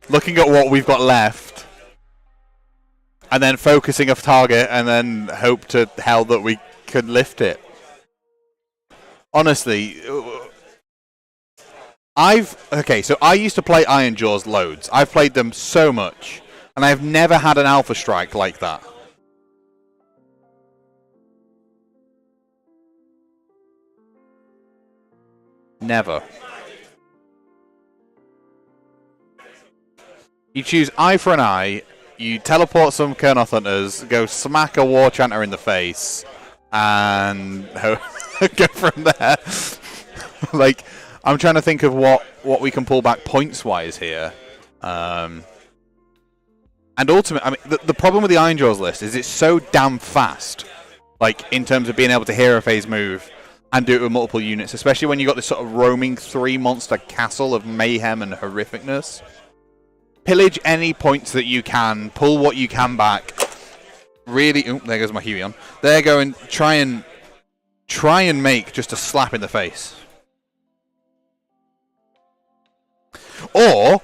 looking at what we've got left, and then focusing a target, and then hope to hell that we could lift it. Honestly, okay, so I used to play Ironjawz loads. I've played them so much, and I've never had an alpha strike like that. Never. You choose eye for an eye, you teleport some Kurnoth Hunters, go smack a War Chanter in the face, and go from there. Like, I'm trying to think of what we can pull back points-wise here. And ultimately, I mean, the problem with the Ironjawz list is it's so damn fast, like, in terms of being able to hero phase move and do it with multiple units, especially when you've got this sort of roaming 3-monster castle of mayhem and horrificness. Pillage any points that you can, pull what you can back. Really, oh, there goes my Huey on. There, go and try and make just a slap in the face. Or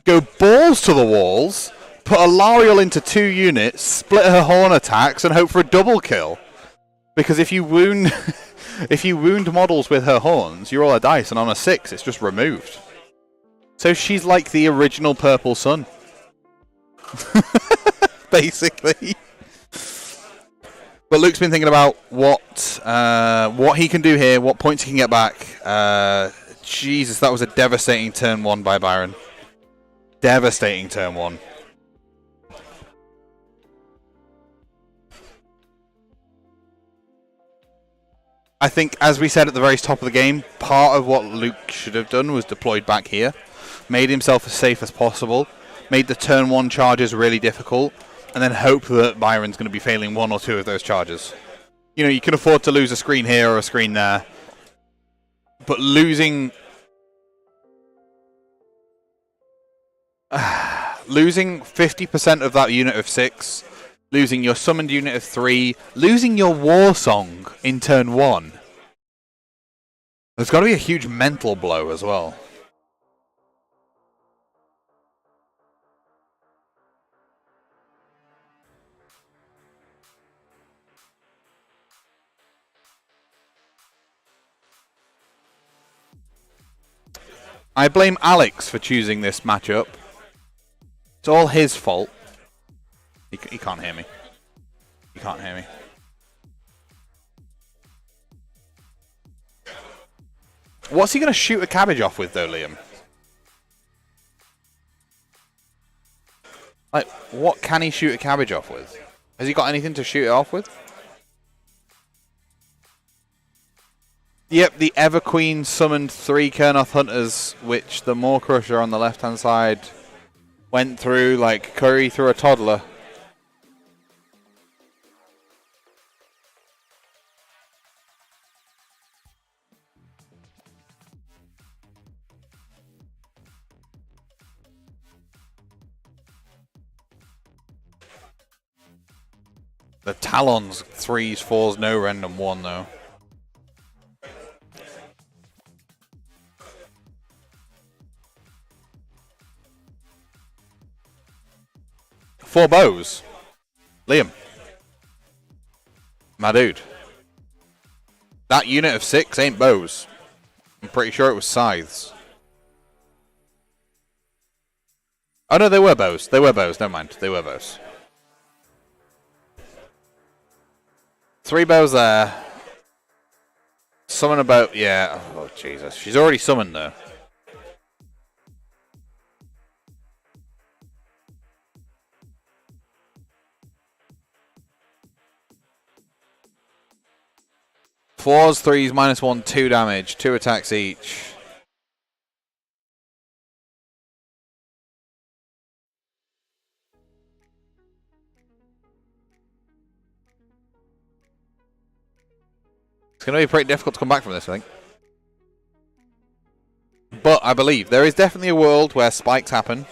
go balls to the walls, put Alariel into 2 units, split her horn attacks, and hope for a double kill. Because if you wound if you wound models with her horns, you roll a dice, and on a 6, it's just removed. So she's like the original Purple Sun. Basically. But Luke's been thinking about what he can do here, what points he can get back. Jesus, that was a devastating turn 1 by Byron. Devastating turn 1. I think, as we said at the very top of the game, part of what Luke should have done was deployed back here. Made himself as safe as possible, made the turn 1 charges really difficult, and then hope that Byron's going to be failing 1 or 2 of those charges. You know, you can afford to lose a screen here or a screen there, but losing 50% of that unit of 6, losing your summoned unit of 3, losing your War Song in turn 1. There's got to be a huge mental blow as well. I blame Alex for choosing this matchup. It's all his fault. He can't hear me. He can't hear me. What's he going to shoot a cabbage off with, though, Liam? Like, what can he shoot a cabbage off with? Has he got anything to shoot it off with? Yep, the Everqueen summoned 3 Kurnoth Hunters, which the Maw Crusher on the left-hand side went through like curry through a toddler. The Talons, 3s, 4s, no random 1 though. Four bows. Liam. My dude. That unit of 6 ain't bows. I'm pretty sure it was scythes. Oh no, they were bows. They were bows. Never mind. They were bows. 3 bows there. Summon a bow. Yeah. Oh, Jesus. She's already summoned though. Fours, 3s, -1, 2 damage, 2 attacks each. It's going to be pretty difficult to come back from this, I think. But I believe there is definitely a world where spikes happen.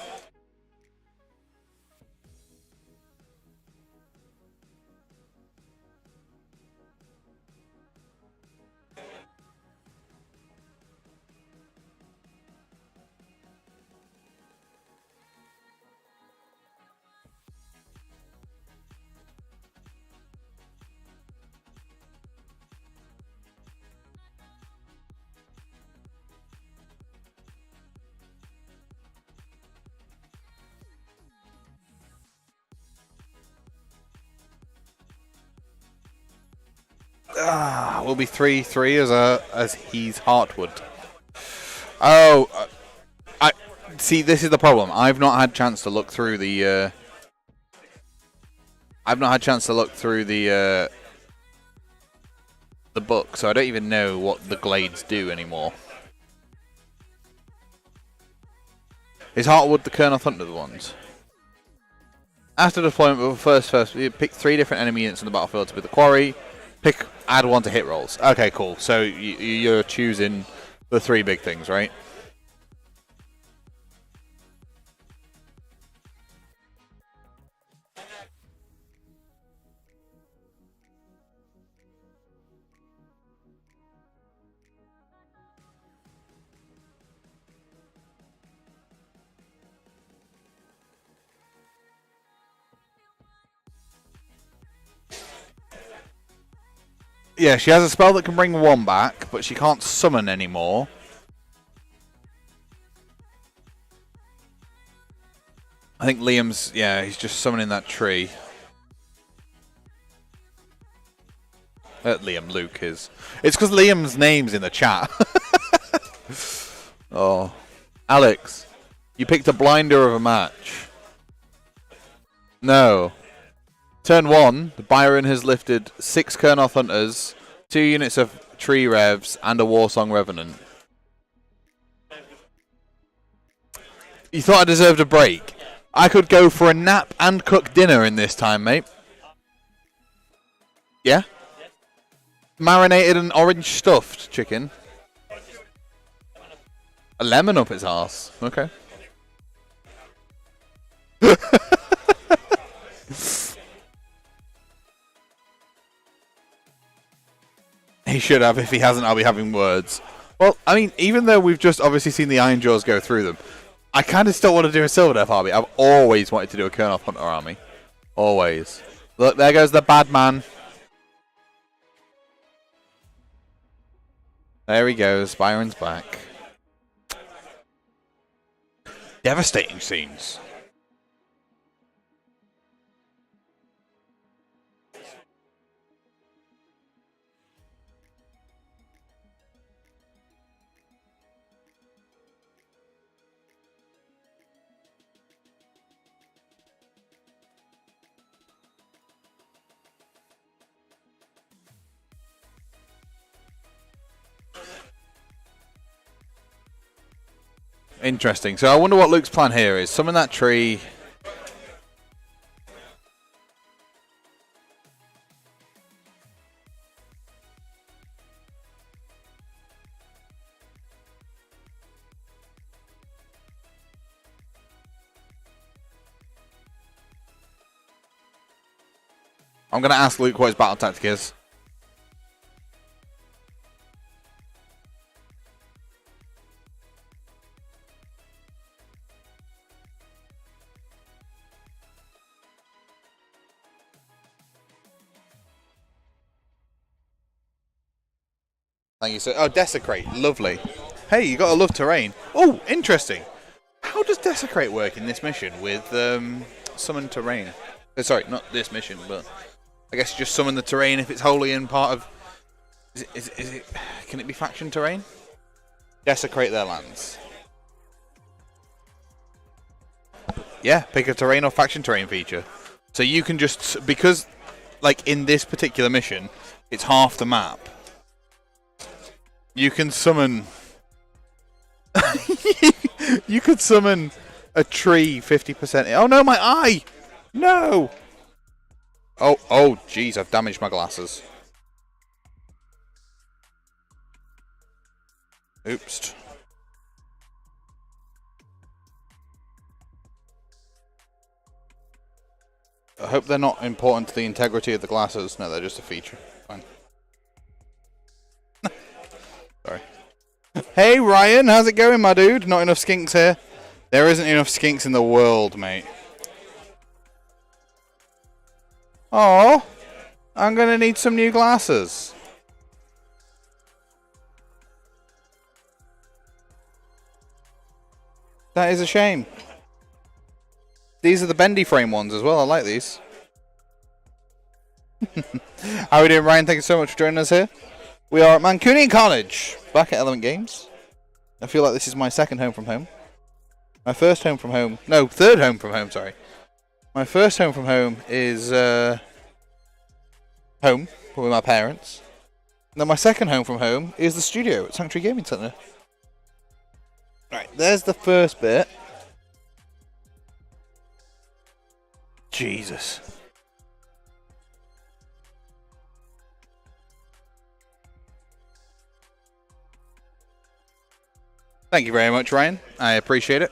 Will be 3-3 as he's Heartwood. Oh, I see. This is the problem. I've not had chance to look through the. I've not had chance to look through the book, so I don't even know what the glades do anymore. Is Heartwood the Kurnoth Hunter the ones? After deployment of first, you pick 3 different enemy units on the battlefield to be the quarry. Add 1 to hit rolls. Okay, cool. So you're choosing the 3 big things, right? Yeah, she has a spell that can bring 1 back, but she can't summon anymore. I think Liam's, yeah, he's just summoning that tree. Luke is. It's because Liam's name's in the chat. Oh. Alex, you picked a blinder of a match. No. Turn 1, Byron has lifted 6 Kurnoth Hunters, 2 units of Tree Revs, and a Warsong Revenant. You thought I deserved a break? I could go for a nap and cook dinner in this time, mate. Yeah? Marinated and orange stuffed chicken. A lemon up its arse. Okay. He should have. If he hasn't, I'll be having words. Well, I mean, even though we've just obviously seen the Ironjawz go through them, I kind of still want to do a Sylvaneth army. I've always wanted to do a Kurnoth Hunter army. Always. Look, there goes the bad man. There he goes. Byron's back. Devastating scenes. Interesting. So I wonder what Luke's plan here is. Summon that tree. I'm going to ask Luke what his battle tactic is. Thank you, sir. Oh, Desecrate. Lovely. Hey, you got to love terrain. Oh, interesting. How does Desecrate work in this mission with summon terrain? Sorry, not this mission, but I guess you just summon the terrain if it's wholly in part of... Is it? Can it be faction terrain? Desecrate their lands. Yeah, pick a terrain or faction terrain feature. So you can just... Because, like, in this particular mission, it's half the map. You can summon... you could summon a tree 50%. Oh no, my eye! No! Oh, jeez, I've damaged my glasses. Oops. I hope they're not important to the integrity of the glasses. No, they're just a feature. Fine. Sorry. Hey Ryan, how's it going, my dude? Not enough skinks here. There isn't enough skinks in the world, mate. Oh, I'm gonna need some new glasses. That is a shame. These are the bendy frame ones as well. I like these. How are we doing, Ryan? Thank you so much for joining us here. We are at Mancunian Carnage, back at Element Games. I feel like this is my second home from home. My first home from home... No, third home from home, sorry. My first home from home is home with my parents. And then my second home from home is the studio at Sanctuary Gaming Centre. Right, there's the first bit. Jesus. Thank you very much, Ryan. I appreciate it.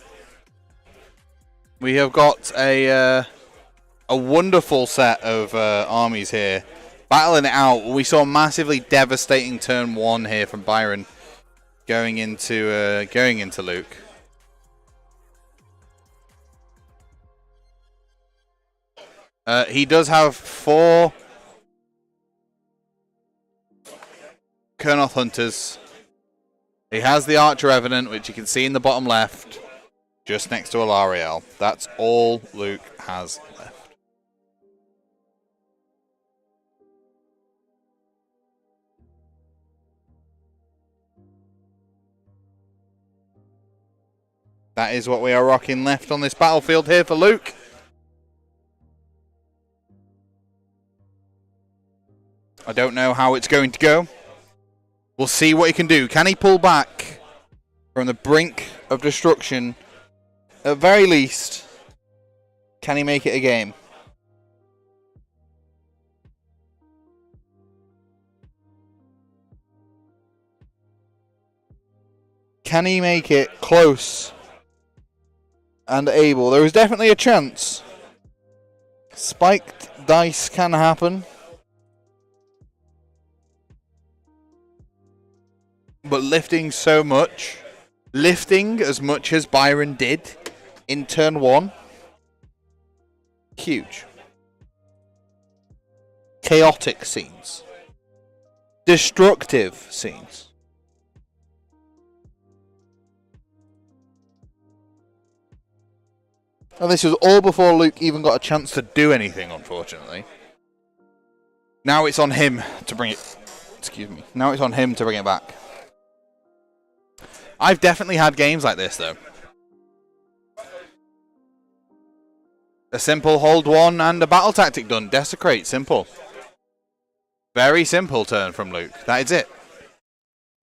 We have got a wonderful set of armies here, battling it out. We saw a massively devastating turn one here from Byron, going into Luke. He does have 4 Kurnoth Hunters. He has the Archer Revenant, which you can see in the bottom left, just next to Alariel. That's all Luke has left. That is what we are rocking left on this battlefield here for Luke. I don't know how it's going to go. We'll see what he can do. Can he pull back from the brink of destruction? At very least, can he make it a game? Can he make it close and able? There is definitely a chance. Spiked dice can happen. But but lifting so much, lifting as much as Byron did in turn 1, huge. Chaotic scenes. Destructive scenes. And this was all before Luke even got a chance to do anything, unfortunately. Now it's on him to bring it... Excuse me. Now it's on him to bring it back. I've definitely had games like this, though. A simple hold 1 and a battle tactic done. Desecrate. Simple. Very simple turn from Luke. That is it.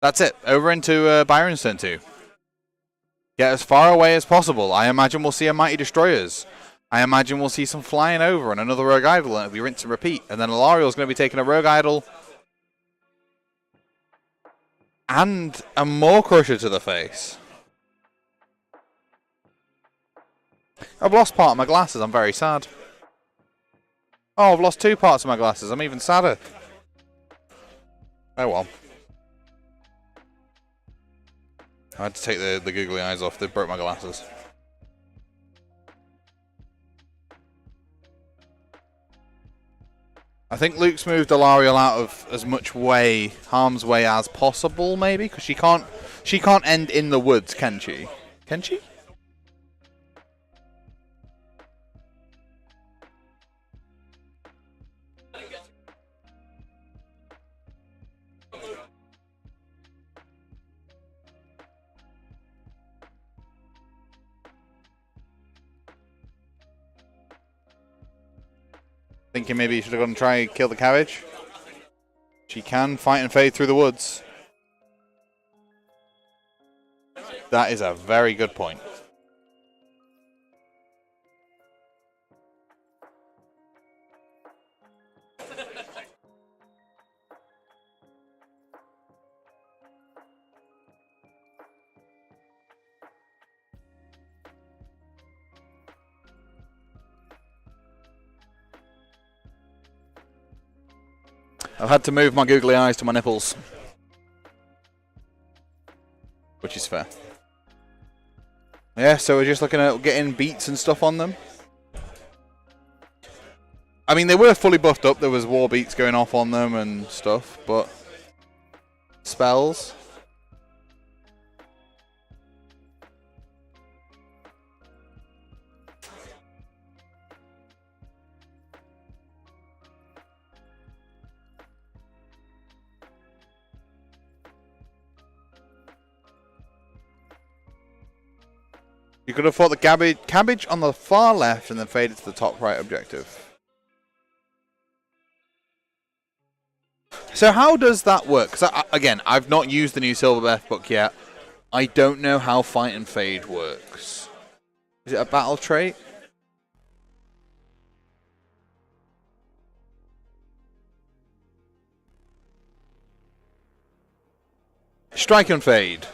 That's it. Over into Byron's turn 2. Get as far away as possible. I imagine we'll see a Mighty Destroyers. I imagine we'll see some flying over and another Rogue Idol, and it'll be rinse and repeat. And then Alariel's going to be taking a Rogue Idol and a more Crusher to the face. I've lost part of my glasses. I'm very sad. Oh, I've lost 2 parts of my glasses. I'm even sadder. Oh well. I had to take the googly eyes off. They broke my glasses. I think Luke's moved Alariel out of as much harm's way as possible, maybe, because she can't end in the woods, can she? Can she? Thinking maybe you should have gone and try and kill the carriage. She can fight and fade through the woods. That is a very good point. I've had to move my googly eyes to my nipples. Which is fair. Yeah, so we're just looking at getting beats and stuff on them. I mean, they were fully buffed up. There was war beats going off on them and stuff, but... Spells... You could have fought the cabbage on the far left and then faded to the top right objective. So how does that work? Because again, I've not used the new Sylvaneth book yet. I don't know how fight and fade works. Is it a battle trait? Strike and fade.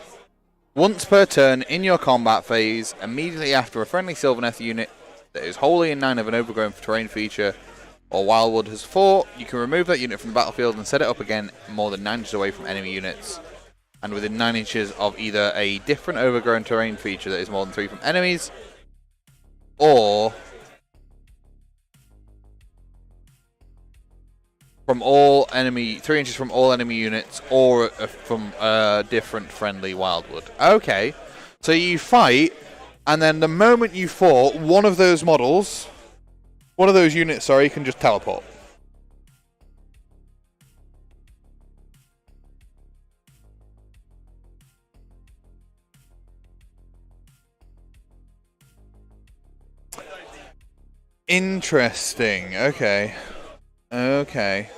Once per turn in your combat phase, immediately after a friendly Sylvaneth unit that is wholly in 9 of an overgrown terrain feature or wildwood has fought, you can remove that unit from the battlefield and set it up again more than 9 inches away from enemy units and within 9 inches of either a different overgrown terrain feature that is more than 3 from enemies or from all enemy, 3 inches from all enemy units, or from a different friendly wildwood. Okay, so you fight, and then the moment you fought, one of those models, one of those units, sorry, can just teleport. Interesting. Okay. Okay.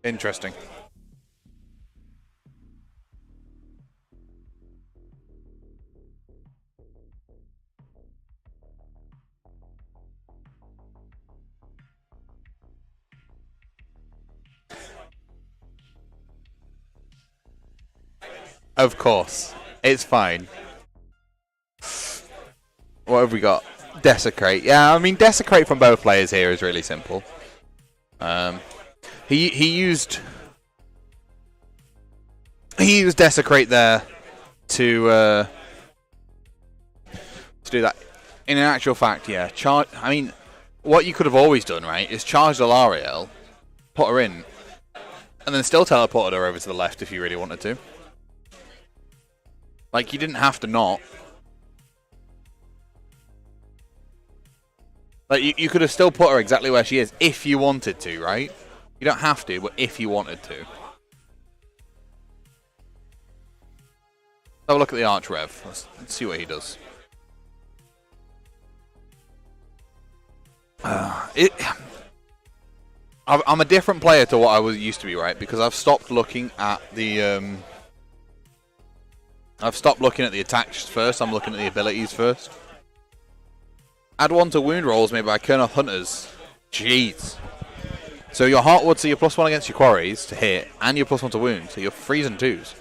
Interesting. Of course. It's fine. What have we got? Desecrate. Yeah, I mean, Desecrate from both players here is really simple. He used Desecrate there to do that. In actual fact, yeah. I mean, what you could have always done, right, is charge Alarielle, put her in, and then still teleported her over to the left if you really wanted to. Like, you didn't have to not. Like, you could have still put her exactly where she is if you wanted to, right? You don't have to, but if you wanted to. Have a look at the Arch Rev. Let's see what he does. I'm a different player to what I used to be, right? Because I've stopped looking at the attacks first. I'm looking at the abilities first. Add 1 to wound rolls made by Kurnoth Hunters. Jeez. So your Heartwood, so you're +1 against your quarries to hit, and you're +1 to wound, so you're 3s and 2s.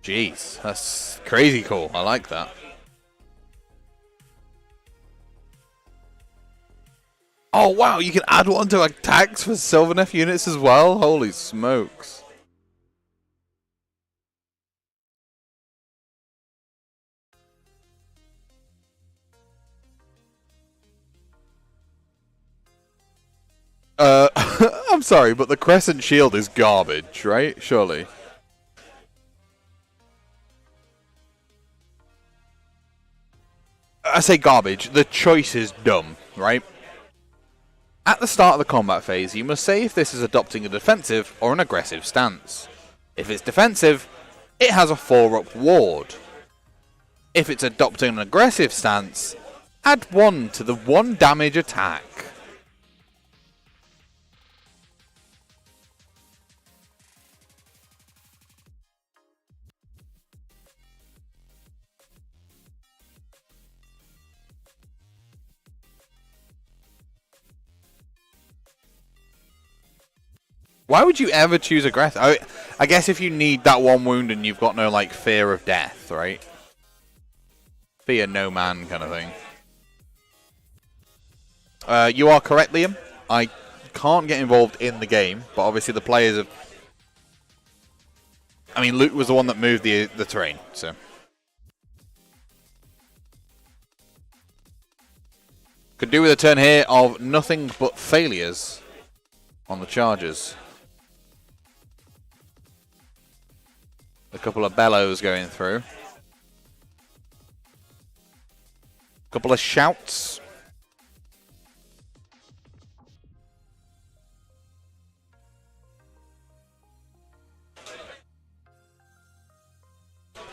Jeez, that's crazy cool. I like that. Oh wow, you can add 1 to attacks for Sylvaneth units as well? Holy smokes. I'm sorry, but the Crescent Shield is garbage, right? Surely. I say garbage. The choice is dumb, right? At the start of the combat phase, you must say if this is adopting a defensive or an aggressive stance. If it's defensive, it has a 4-up ward. If it's adopting an aggressive stance, add 1 to the 1 damage attack. Why would you ever choose aggressive? I guess if you need that 1 wound and you've got no, like, fear of death, right? Fear no man kind of thing. You are correct, Liam. I can't get involved in the game, but obviously the players have... I mean, Luke was the one that moved the terrain, so... Could do with a turn here of nothing but failures on the charges. A couple of bellows going through. A couple of shouts.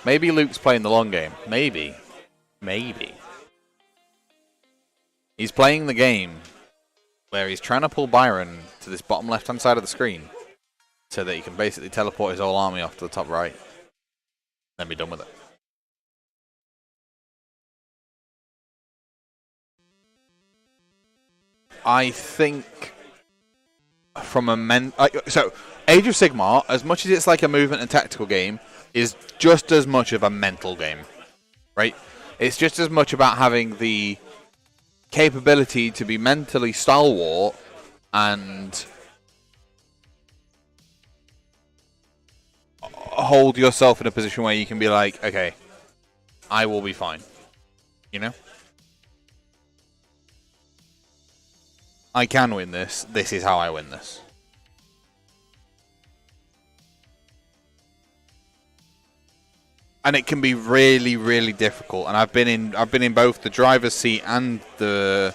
Maybe Luke's playing the long game. Maybe. Maybe. He's playing the game where he's trying to pull Byron to this bottom left-hand side of the screen so that he can basically teleport his whole army off to the top right. Then be done with it. I think from a so Age of Sigmar, as much as it's like a movement and tactical game, is just as much of a mental game, right? It's just as much about having the capability to be mentally stalwart and hold yourself in a position where you can be like, okay, I will be fine. You know? I can win this. This is how I win this. And it can be really, really difficult. And I've been in both the driver's seat and the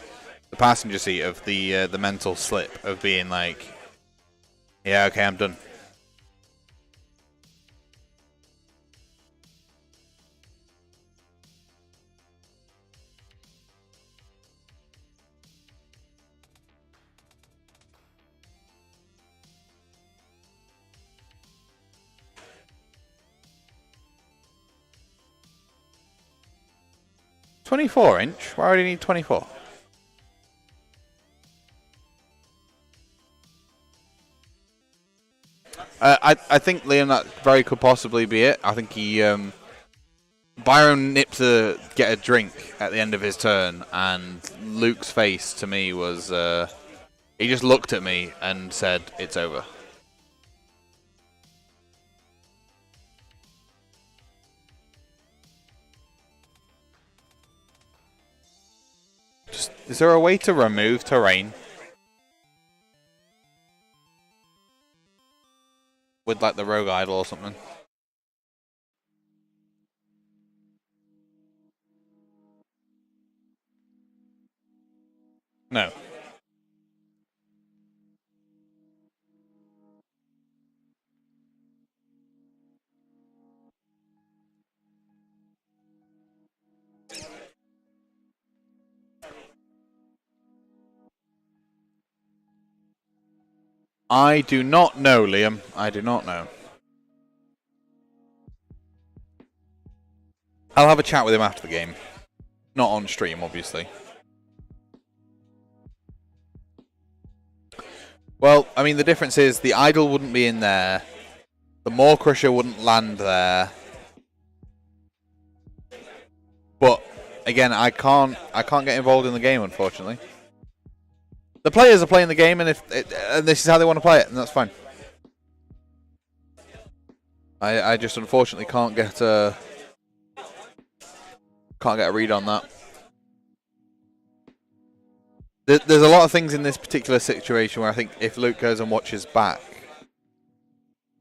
passenger seat of the mental slip of being like, yeah, okay, I'm done. .24 inch? Why do you need 24? I think, Liam, that very could possibly be it. I think he Byron nipped to get a drink at the end of his turn, and Luke's face to me was he just looked at me and said, "It's over." Is there a way to remove terrain with like the rogue idol or something? No. I do not know, Liam. I do not know. I'll have a chat with him after the game. Not on stream, obviously. Well, I mean, the difference is the idol wouldn't be in there. The Maw Crusher wouldn't land there. But, again, I can't get involved in the game, unfortunately. The players are playing the game, and and this is how they want to play it, and that's fine. I just unfortunately can't get a read on that. There's a lot of things in this particular situation where I think if Luke goes and watches back,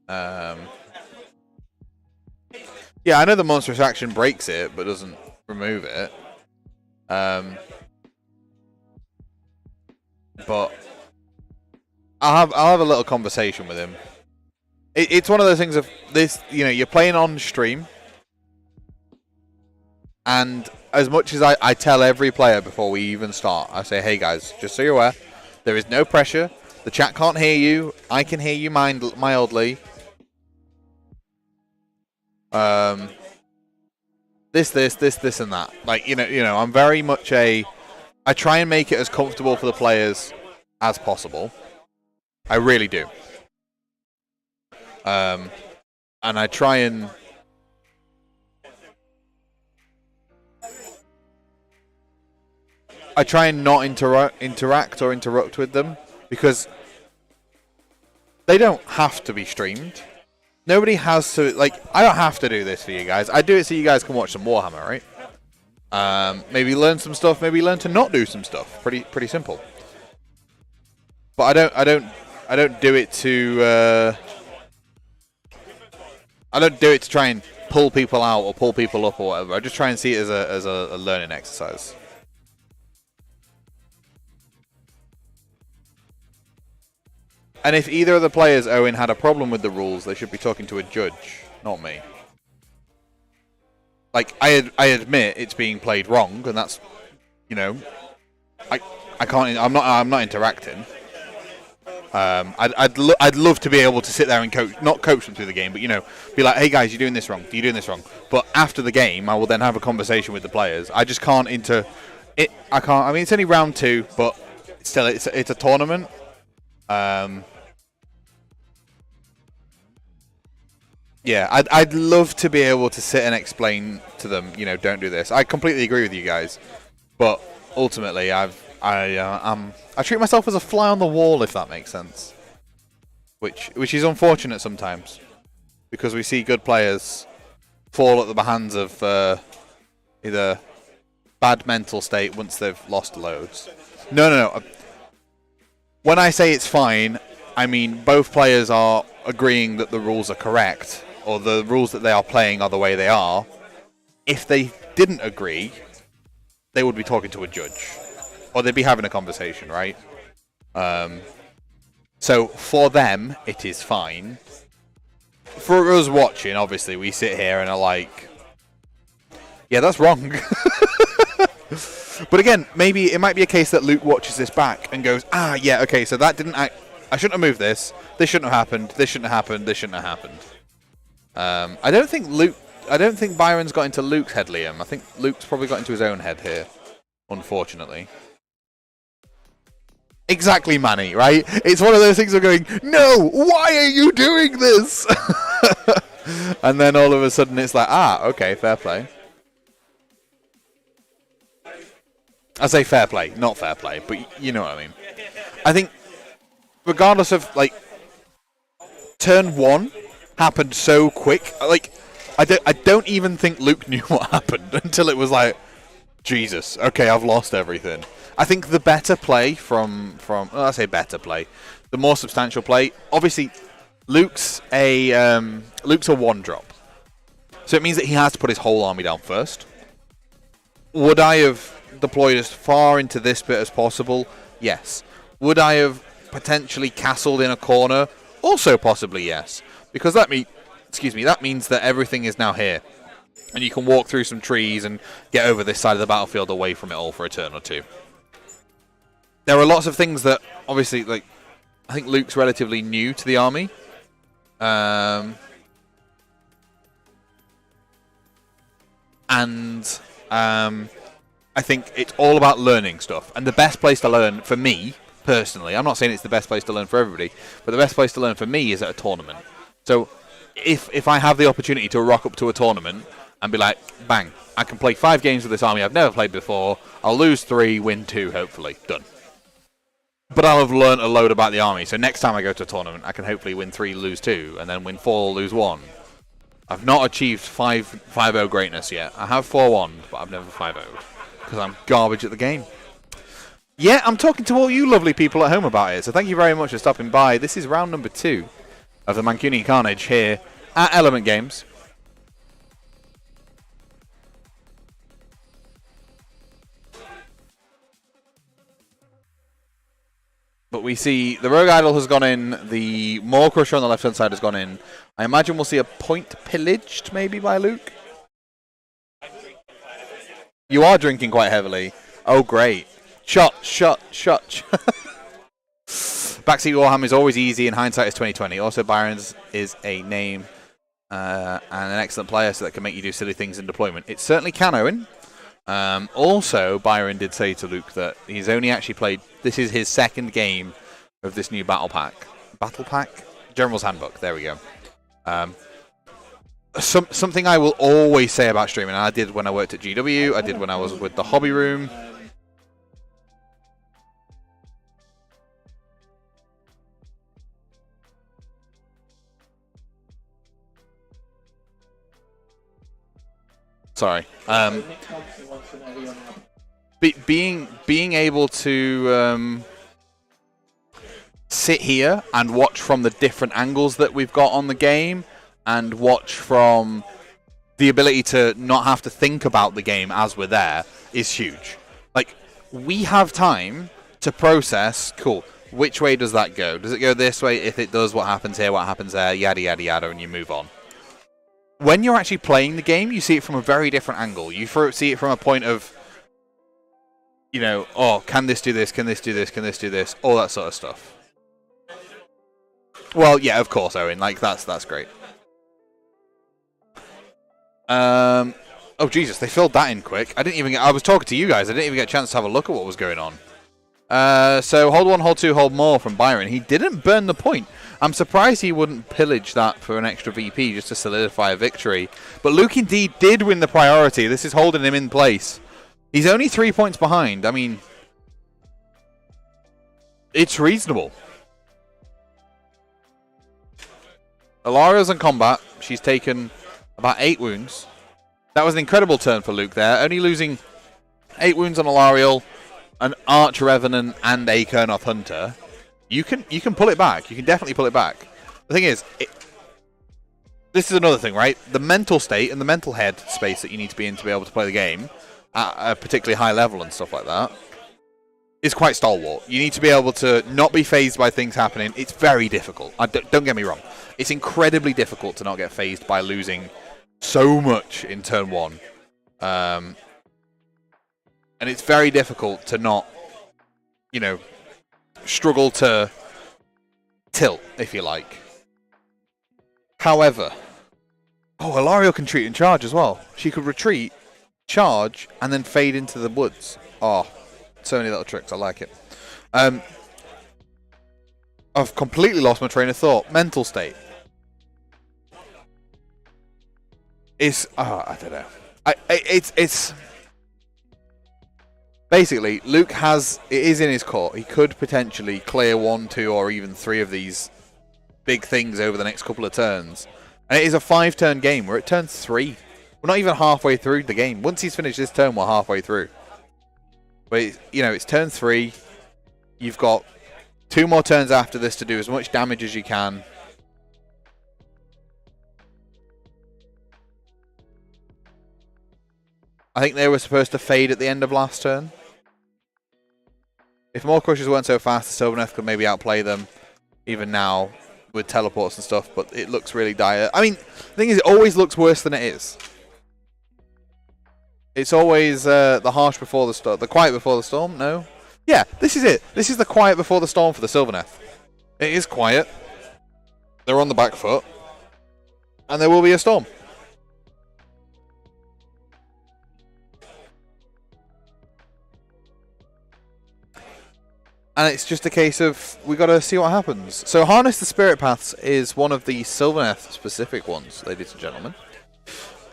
yeah, I know the monstrous action breaks it, but doesn't remove it. But I'll have a little conversation with him. It's one of those things of this, you know, you're playing on stream, and as much as I tell every player before we even start, I say, hey guys, just so you're aware, there is no pressure. The chat can't hear you. I can hear you mildly. This, and that. Like, you know, I'm very much I try and make it as comfortable for the players as possible. I really do. And I try and not interact or interrupt with them, because they don't have to be streamed. Nobody has to, like, I don't have to do this for you guys. I do it so you guys can watch some Warhammer, right? Maybe learn some stuff, maybe learn to not do some stuff. Pretty simple. But I don't do it to try and pull people out or pull people up or whatever. I just try and see it as a learning exercise. And if either of the players, Owen, had a problem with the rules, they should be talking to a judge, not me. Like, I admit it's being played wrong, and that's, you know, I can't. I'm not interacting. I'd love to be able to sit there and not coach them through the game, but, you know, be like, hey guys, you're doing this wrong. You're doing this wrong. But after the game, I will then have a conversation with the players. I just can't I can't. I mean, it's only round 2, but still, it's a tournament. Yeah, I'd love to be able to sit and explain to them, you know, don't do this. I completely agree with you guys, but ultimately, I treat myself as a fly on the wall, if that makes sense. Which is unfortunate sometimes, because we see good players fall at the hands of either bad mental state once they've lost loads. No. When I say it's fine, I mean both players are agreeing that the rules are correct, or the rules that they are playing are the way they are. If they didn't agree, they would be talking to a judge, or they'd be having a conversation, right? So for them, it is fine. For us watching, obviously, we sit here and are like, yeah, that's wrong. But again, maybe it might be a case that Luke watches this back and goes, ah, yeah, okay, so that didn't act. I shouldn't have moved this. This shouldn't have happened. This shouldn't have happened. This shouldn't have happened. I don't think Byron's got into Luke's head, Liam. I think Luke's probably got into his own head here, unfortunately. Exactly, Manny, right? It's one of those things of going, no, why are you doing this? And then all of a sudden it's like, okay, fair play. I say fair play, not fair play, but you know what I mean. I think, regardless of, like, turn 1 happened so quick. Like, I don't even think Luke knew what happened until it was like, Jesus, okay, I've lost everything. I think the better play from I say better play, the more substantial play. Obviously, Luke's a 1-drop, so it means that he has to put his whole army down first. Would I have deployed as far into this bit as possible? Yes. Would I have potentially castled in a corner? Also, possibly yes, because that means that everything is now here. And you can walk through some trees and get over this side of the battlefield away from it all for a turn or two. There are lots of things that, obviously, like, I think Luke's relatively new to the army. I think it's all about learning stuff. And the best place to learn, for me, personally, I'm not saying it's the best place to learn for everybody, but the best place to learn for me is at a tournament. So if I have the opportunity to rock up to a tournament and be like, bang, I can play 5 games with this army I've never played before. I'll lose 3, win 2, hopefully. Done. But I'll have learned a load about the army. So next time I go to a tournament, I can hopefully win 3, lose 2, and then win 4, lose 1. I've not achieved 5-0 greatness yet. I have 4-1, but I've never 5-0'd because I'm garbage at the game. Yeah, I'm talking to all you lovely people at home about it. So thank you very much for stopping by. This is round number 2 of the Mancunian Carnage here at Element Games. But we see the Rogue Idol has gone in, the Maw Crusher on the left-hand side has gone in. I imagine we'll see a point pillaged, maybe, by Luke. You are drinking quite heavily. Oh, great. Shot. Backseat Warhammer is always easy, and hindsight is 2020. Also, Byron's is a name and an excellent player, so that can make you do silly things in deployment. It certainly can, Owen. Also, Byron did say to Luke that he's only actually played, this is his 2nd game of this new battle pack? General's Handbook, there we go. Something I will always say about streaming, and I did when I worked at GW, I did when I was with the Hobby Room. Sorry. Being able to sit here and watch from the different angles that we've got on the game, and watch from the ability to not have to think about the game as we're there, is huge. Like, we have time to process, cool, which way does that go? Does it go this way? If it does, what happens here, what happens there, yada, yada, yada, and you move on. When you're actually playing the game, you see it from a very different angle. You see it from a point of, you know, oh, can this do this? Can this do this? Can this do this? All that sort of stuff. Well, yeah, of course, Owen. Like, that's great. Oh, Jesus, they filled that in quick. I was talking to you guys. I didn't even get a chance to have a look at what was going on. So, hold 1, hold 2, hold more from Byron. He didn't burn the point. I'm surprised he wouldn't pillage that for an extra VP just to solidify a victory. But Luke indeed did win the priority. This is holding him in place. He's only 3 points behind. I mean, it's reasonable. Alariel's in combat. She's taken about 8 wounds. That was an incredible turn for Luke there. Only losing 8 wounds on Alariel, an Arch Revenant, and a Kurnoth Hunter. You can pull it back. You can definitely pull it back. The thing is, this is another thing, right? The mental state and the mental head space that you need to be in to be able to play the game at a particularly high level and stuff like that is quite stalwart. You need to be able to not be fazed by things happening. It's very difficult. Don't get me wrong. It's incredibly difficult to not get fazed by losing so much in turn 1. And it's very difficult to not, you know, struggle to tilt, if you like. However, Alariel can treat and charge as well. She could retreat, charge, and then fade into the woods. Oh, so many little tricks. I like it. I've completely lost my train of thought. Mental state. It's I don't know. It's basically Luke has it is in his court. He could potentially clear 1, 2, or even 3 of these big things over the next couple of turns. And it is a 5-turn game. We're at turn 3. We're not even halfway through the game. Once he's finished this turn, we're halfway through. But it's turn 3. You've got 2 more turns after this to do as much damage as you can. I think they were supposed to fade at the end of last turn. If more crushers weren't so fast, the Sylvaneth could maybe outplay them even now with teleports and stuff, but it looks really dire. I mean, the thing is, it always looks worse than it is. It's always the harsh before the storm. The quiet before the storm? No? Yeah, this is it. This is the quiet before the storm for the Sylvaneth. It is quiet. They're on the back foot. And there will be a storm. And it's just a case of, we got to see what happens. So Harness the Spirit Paths is one of the Sylvaneth specific ones, ladies and gentlemen.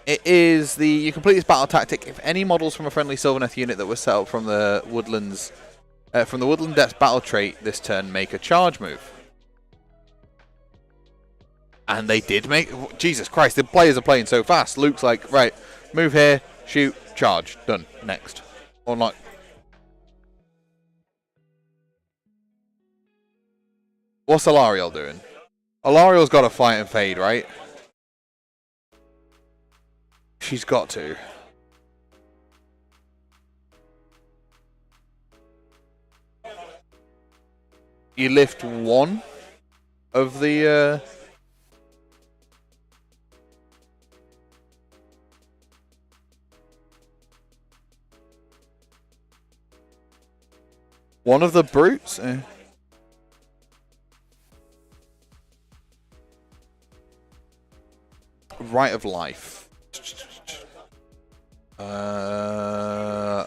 It is you complete this battle tactic if any models from a friendly Sylvaneth unit that were set up from the Woodlands, from the Woodland Depths battle trait this turn make a charge move. And they did make, Jesus Christ, the players are playing so fast. Luke's like, right, move here, shoot, charge, done, next. Or not. What's Alariel doing? Alariel's got to fight and fade, right? She's got to. You lift 1 of the... one of the brutes? Right of life.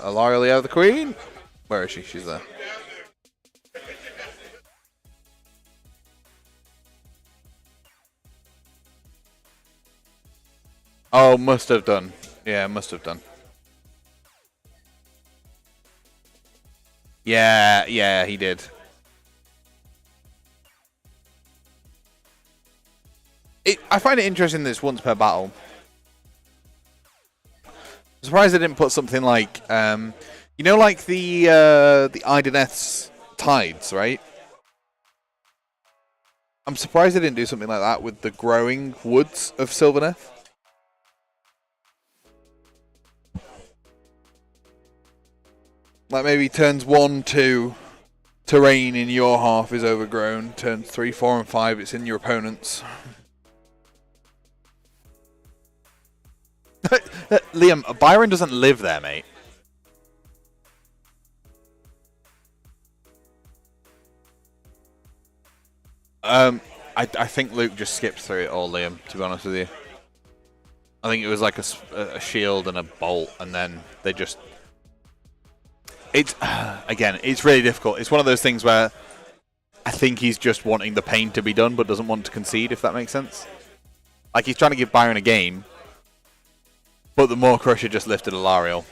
Alariel, the Queen? Where is she? She's there. Oh, must have done. Yeah, must have done. Yeah, he did. I find it interesting that it's once per battle. I'm surprised they didn't put something like, like the Idoneth's Tides, right? I'm surprised they didn't do something like that with the growing woods of Sylvaneth. Like maybe turns 1, 2, terrain in your half is overgrown. Turns 3, 4, and 5, it's in your opponent's. Liam, Byron doesn't live there, mate. I think Luke just skipped through it all, Liam, to be honest with you. I think it was like a shield and a bolt, and then they just... Again, it's really difficult. It's one of those things where I think he's just wanting the pain to be done, but doesn't want to concede, if that makes sense. Like, he's trying to give Byron a game, but the more Crusher just lifted Alariel.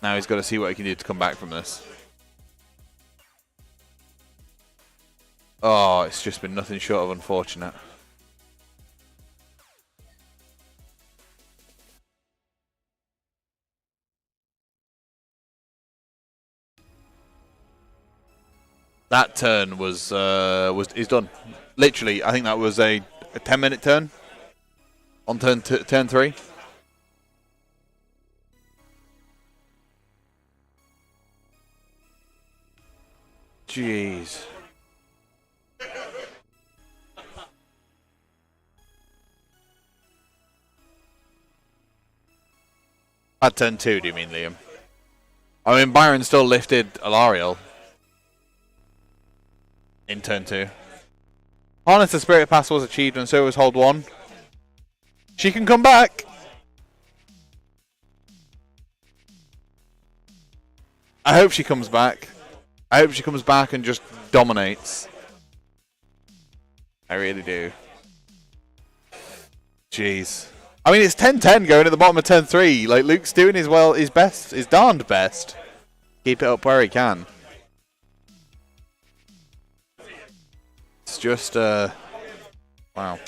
Now he's got to see what he can do to come back from this. Oh, it's just been nothing short of unfortunate. That turn is done. Literally, I think that was a 10-minute turn on turn 3. Jeez. At turn 2, do you mean, Liam? I mean, Byron still lifted Alariel in turn 2. Harness the Spirit Pass was achieved, and so was Hold 1. She can come back! I hope she comes back. I hope she comes back and just dominates. I really do. Jeez. I mean, it's 10-10 going at the bottom of 10-3. Like, Luke's doing his best, his darned best. Keep it up where he can. It's just, wow.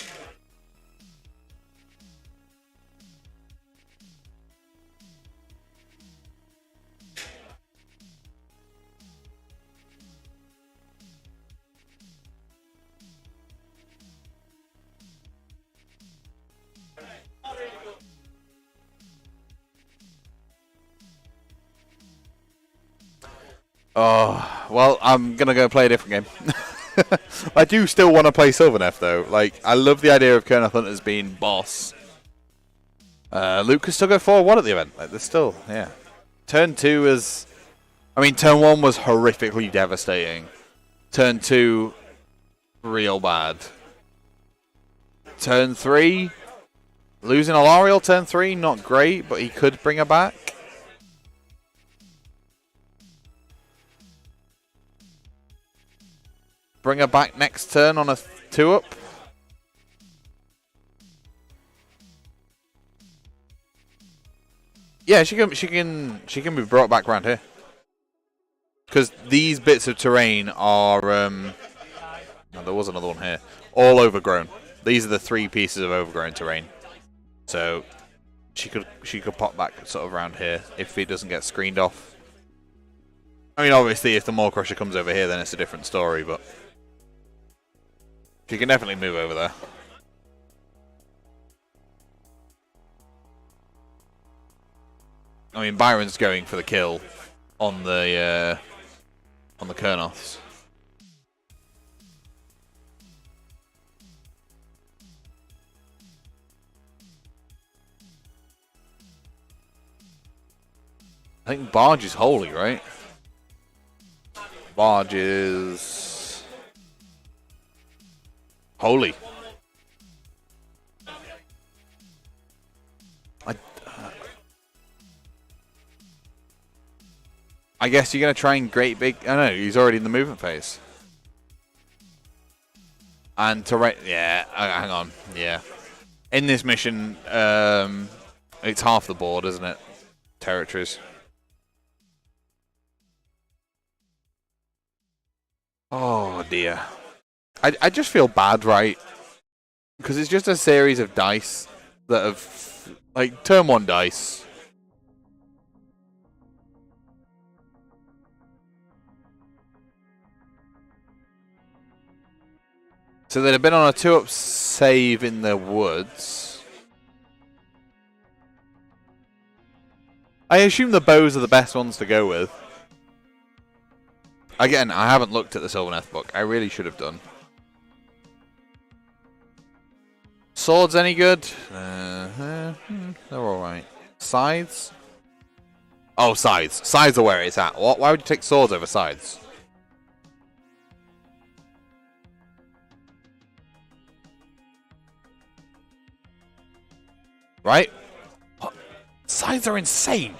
Oh, well, I'm going to go play a different game. I do still want to play Sylvaneth, though. Like, I love the idea of Kurnoth Hunters being boss. Luke can still go 4-1 at the event. Like, there's still, yeah. Turn 2 is... I mean, turn 1 was horrifically devastating. Turn 2, real bad. Turn 3, losing Alariel turn 3, not great, but he could bring her back. Bring her back next turn on a 2-up. Yeah, she can be brought back around here. Because these bits of terrain are no, there was another one here. All overgrown. These are the 3 pieces of overgrown terrain. So she could pop back sort of around here if it doesn't get screened off. I mean, obviously if the Maw Crusher comes over here then it's a different story, but she can definitely move over there. I mean, Byron's going for the kill on the Kurnoths. I think Barge is holy, right? Barge is holy. I guess you're going to try and great big... I know, he's already in the movement phase. And to right... Yeah, hang on. Yeah. In this mission, it's half the board, isn't it? Territories. Oh, dear. I just feel bad, right? Because it's just a series of dice that have... Like, turn 1 dice... So they'd have been on a 2-up save in the woods. I assume the bows are the best ones to go with. Again, I haven't looked at the Sylvaneth book. I really should have done. Swords any good? They're alright. Scythes? Oh, scythes. Scythes are where it's at. What? Why would you take swords over scythes? Right? What? Scythes are insane.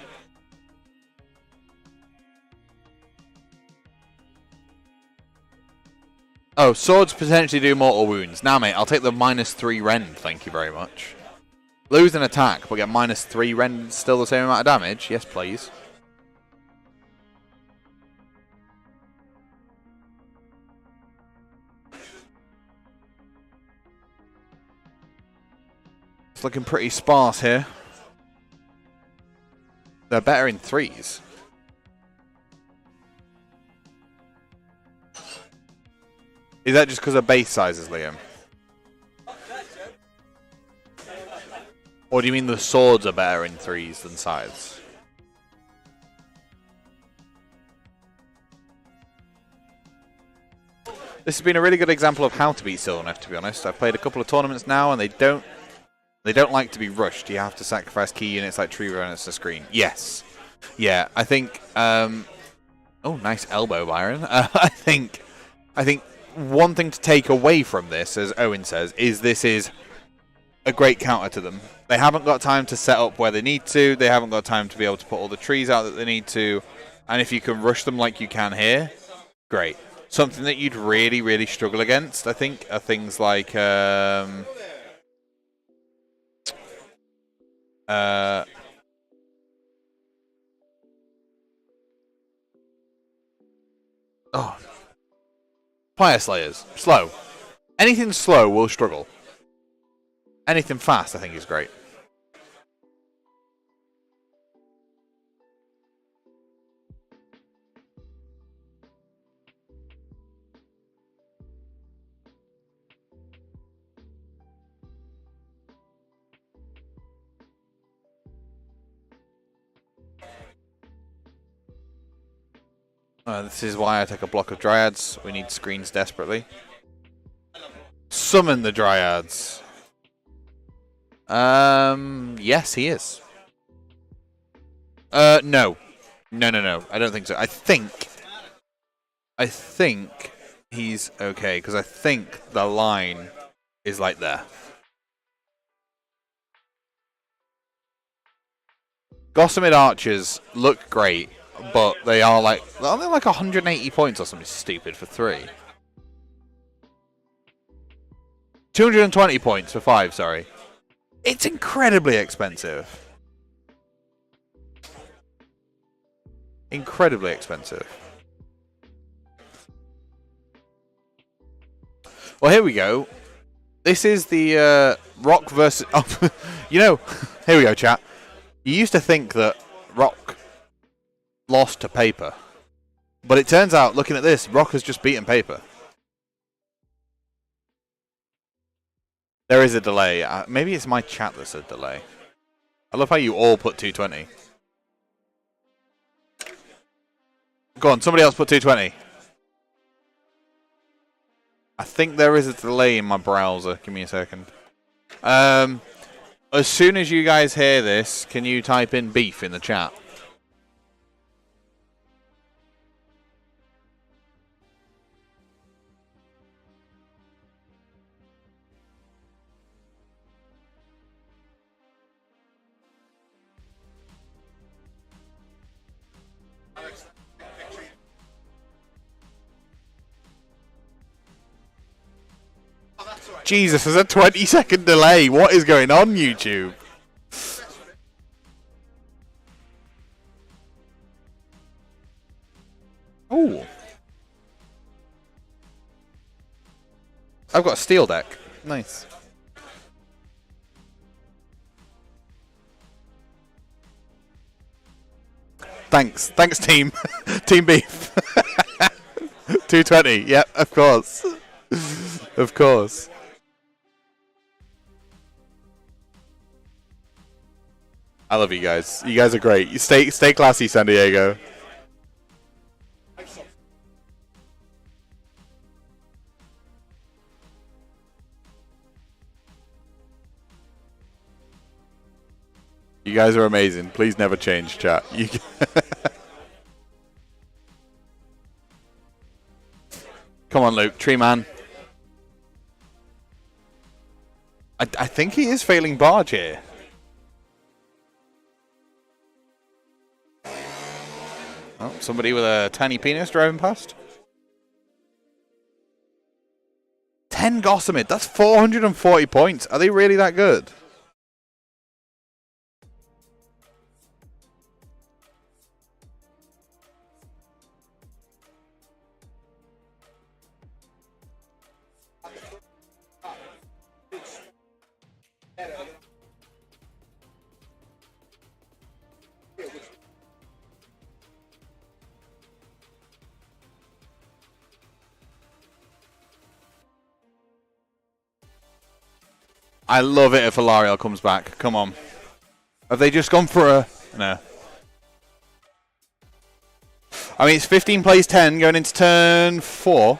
Oh, swords potentially do mortal wounds. Now, mate, I'll take the -3 rend, thank you very much. Lose an attack, but get -3 rend, still the same amount of damage? Yes, please. It's looking pretty sparse here. They're better in 3s. Is that just because of base sizes, Liam? Or do you mean the swords are better in 3s than scythes? This has been a really good example of how to beat Sylvaneth, to be honest. I've played a couple of tournaments now and they don't like to be rushed. You have to sacrifice key units like tree runners to screen. Yes. Yeah, I think oh, nice elbow, Byron. I think one thing to take away from this, as Owen says, is this is a great counter to them. They haven't got time to set up where they need to. They haven't got time to be able to put all the trees out that they need to. And if you can rush them like you can here, great. Something that you'd really, really struggle against, I think, are things like... Fire Slayers. Slow. Anything slow will struggle. Anything fast, I think, is great. This is why I take a block of Dryads. We need screens desperately. Summon the Dryads. Yes, he is. No. No. I don't think so. I think he's okay, because I think the line is like there. Gossamed Archers look great, but they are like, aren't they like 180 points or something stupid for 3? 220 points for 5, sorry. It's incredibly expensive. Incredibly expensive. Well, here we go. This is the Rock versus... Oh, you know, here we go, chat. You used to think that Rock lost to Paper. But it turns out, looking at this, Rock has just beaten Paper. There is a delay. Maybe it's my chat that's a delay. I love how you all put 220. Go on, somebody else put 220. I think there is a delay in my browser. Give me a second. As soon as you guys hear this, can you type in beef in the chat? Jesus, there's a 20-second delay. What is going on, YouTube? Oh. I've got a steel deck. Nice. Thanks. Thanks, team. Team Beef. 220. Yep, of course. Of course. I love you guys. You guys are great. You stay classy, San Diego. You guys are amazing. Please never change, chat. Come on, Luke. Tree man. I think he is failing barge here. Oh, somebody with a tiny penis driving past. 10 Gossamed. That's 440 points. Are they really that good? I love it if Alariel comes back. Come on. Have they just gone for a... No. I mean, it's 15 plays 10 going into turn 4.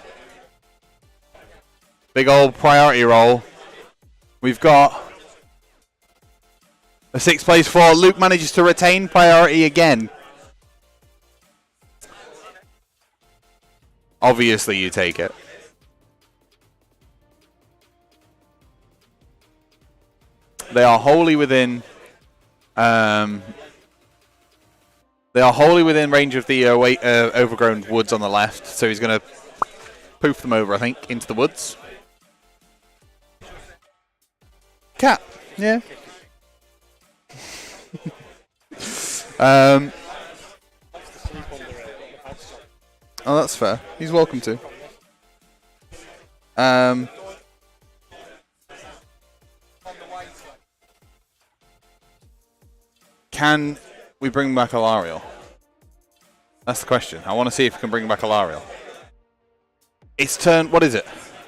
Big old priority roll. We've got a 6 plays 4. Luke manages to retain priority again. Obviously, you take it. they are wholly within. They are wholly within range of the overgrown woods on the left, so he's going to poof them over, I think, into the woods. Cat, yeah. Oh, that's fair. He's welcome to. Can we bring back Alariel? That's the question. I want to see if we can bring back Alariel. It's turn... What is it?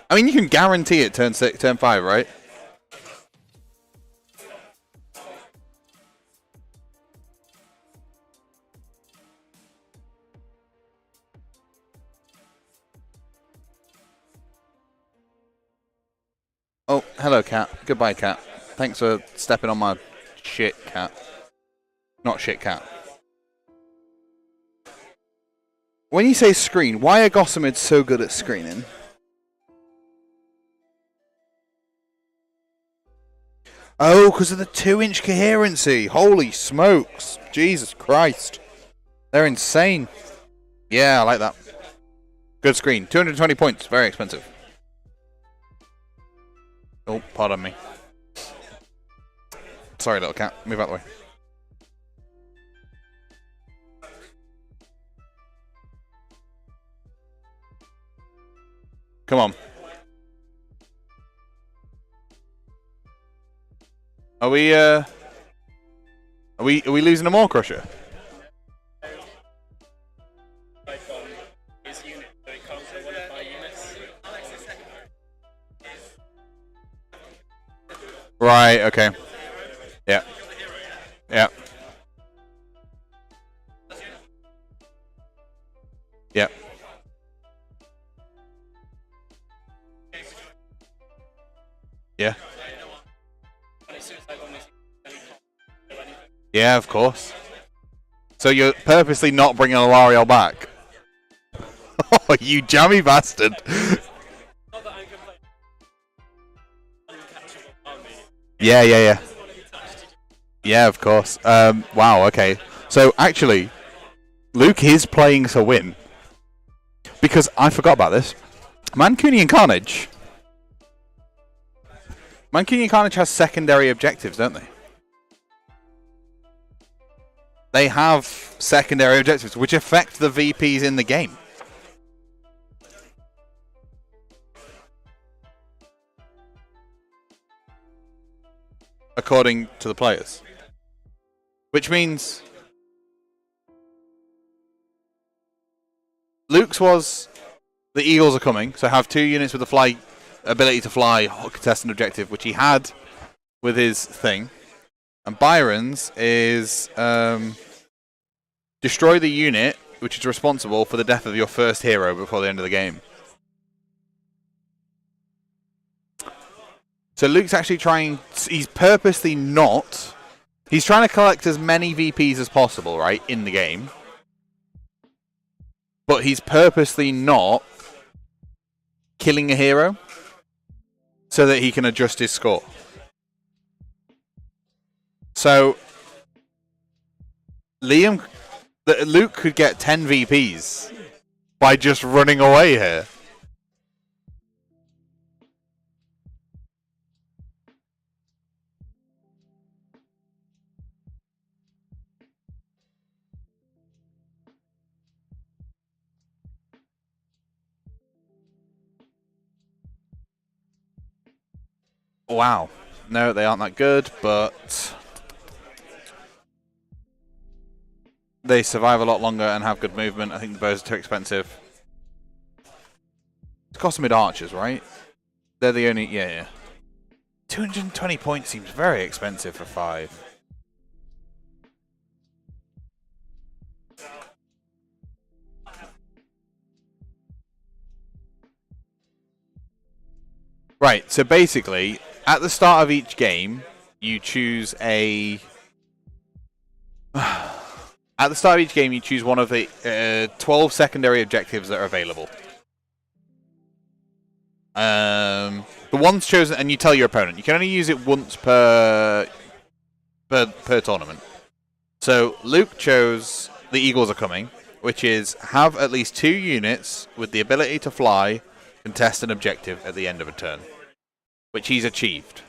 I mean, you can guarantee it turn 5, right? Oh, hello, cat. Goodbye, cat. Thanks for stepping on my shit, cat. Not shit, cat. When you say screen, why are Gossamids so good at screening? Oh, because of the 2-inch coherency. Holy smokes. Jesus Christ. They're insane. Yeah, I like that. Good screen. 220 points. Very expensive. Oh, pardon me. Sorry, little cat. Move out the way. Come on. Are we losing a Maw Crusher? Right, okay. Yeah. Yeah. Yeah. Yeah. Yeah, of course. So you're purposely not bringing Alariel back? Oh, you jammy bastard! Yeah. Yeah, of course. Wow, okay. So, actually, Luke is playing to win. Because I forgot about this. Mancunian Carnage. Mancunian Carnage has secondary objectives, don't they? They have secondary objectives, which affect the VPs in the game. According to the players. Which means Luke's was the Eagles are coming, so have 2 units with the fly ability to fly contestant objective, which he had with his thing. And Byron's is destroy the unit which is responsible for the death of your first hero before the end of the game. So Luke's actually trying... He's purposely not... He's trying to collect as many VPs as possible, right, in the game. But he's purposely not killing a hero so that he can adjust his score. So Luke could get 10 VPs by just running away here. Wow. No, they aren't that good, but they survive a lot longer and have good movement. I think the bows are too expensive. It's Cosmid Archers, right? They're the only... Yeah. 220 points seems very expensive for 5. Right, so basically, at the start of each game, you choose a... At the start of each game, you choose one of the 12 secondary objectives that are available. The one's chosen, and you tell your opponent. You can only use it once per tournament. So Luke chose the Eagles are coming, which is have at least 2 units with the ability to fly, contest an objective at the end of a turn, which he's achieved.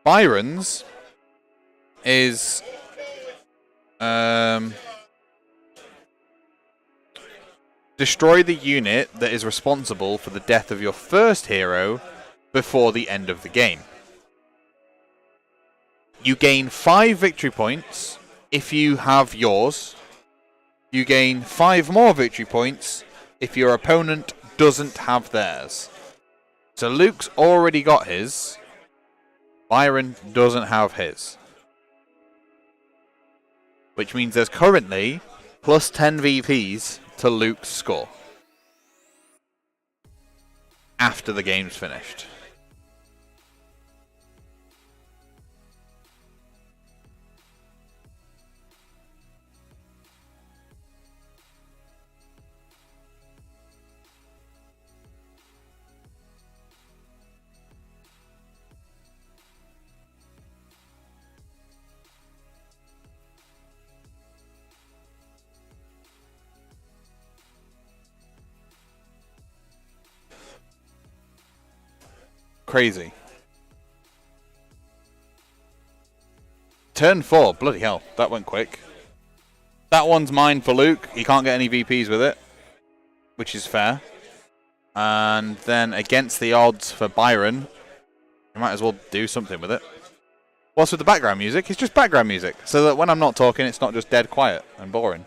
Byron's is destroy the unit that is responsible for the death of your first hero before the end of the game. You gain 5 victory points if you have yours. You gain 5 more victory points if your opponent doesn't have theirs. So Luke's already got his. Byron doesn't have his. Which means there's currently plus 10 VPs to Luke's score after the game's finished. Crazy. Turn 4, bloody hell, that went quick. That one's mine for Luke. He can't get any VPs with it, which is fair. And then against the odds for Byron, you might as well do something with it. What's with the background music? It's just background music, so that when I'm not talking, it's not just dead quiet and boring.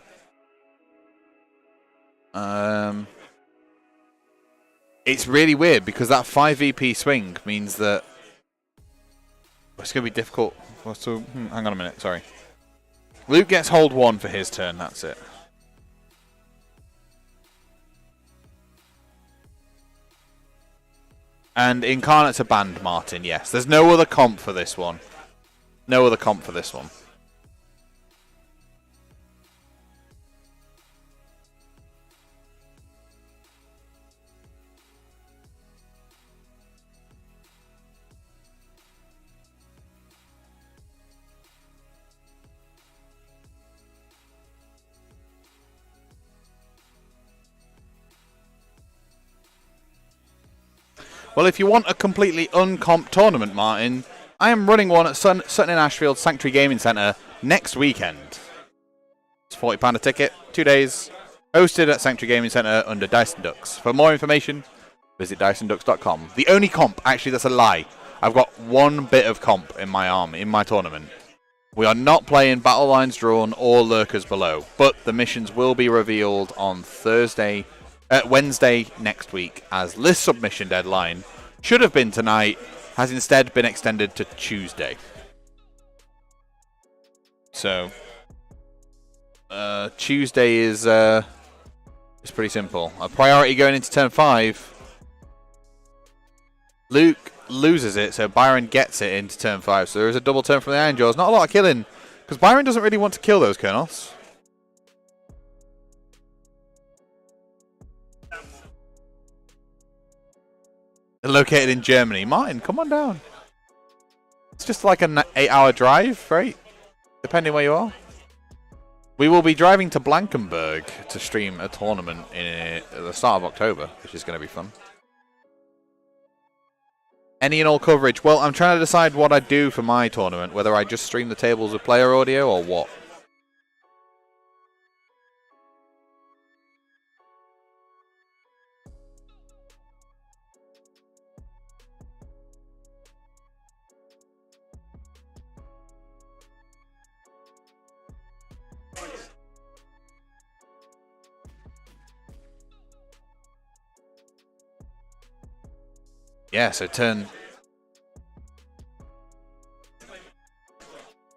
It's really weird because that 5 VP swing means that it's going to be difficult. So, hang on a minute, sorry. Luke gets hold 1 for his turn, that's it. And Incarnates are banned, Martin, yes. There's no other comp for this one. No other comp for this one. Well, if you want a completely uncomp tournament, Martin, I am running one at Sutton-in-Ashfield Sanctuary Gaming Centre next weekend. It's £40 a ticket, 2 days, hosted at Sanctuary Gaming Centre under Dyson Ducks. For more information, visit dysonducks.com. The only comp, actually that's a lie, I've got 1 bit of comp in my arm, in my tournament. We are not playing Battle Lines Drawn or Lurkers Below, but the missions will be revealed on Wednesday next week, as list submission deadline should have been tonight, has instead been extended to Tuesday. So Tuesday is pretty simple. A priority going into turn 5. Luke loses it, so Byron gets it into turn 5. So there is a double turn from the Ironjawz. Not a lot of killing, because Byron doesn't really want to kill those Colonels. They're located in Germany. Martin, come on down. It's just like an 8-hour drive, right? Depending where you are. We will be driving to Blankenberg to stream a tournament at the start of October, which is going to be fun. Any and all coverage. Well, I'm trying to decide what I do for my tournament, whether I just stream the tables with player audio or what. Yeah, so turn...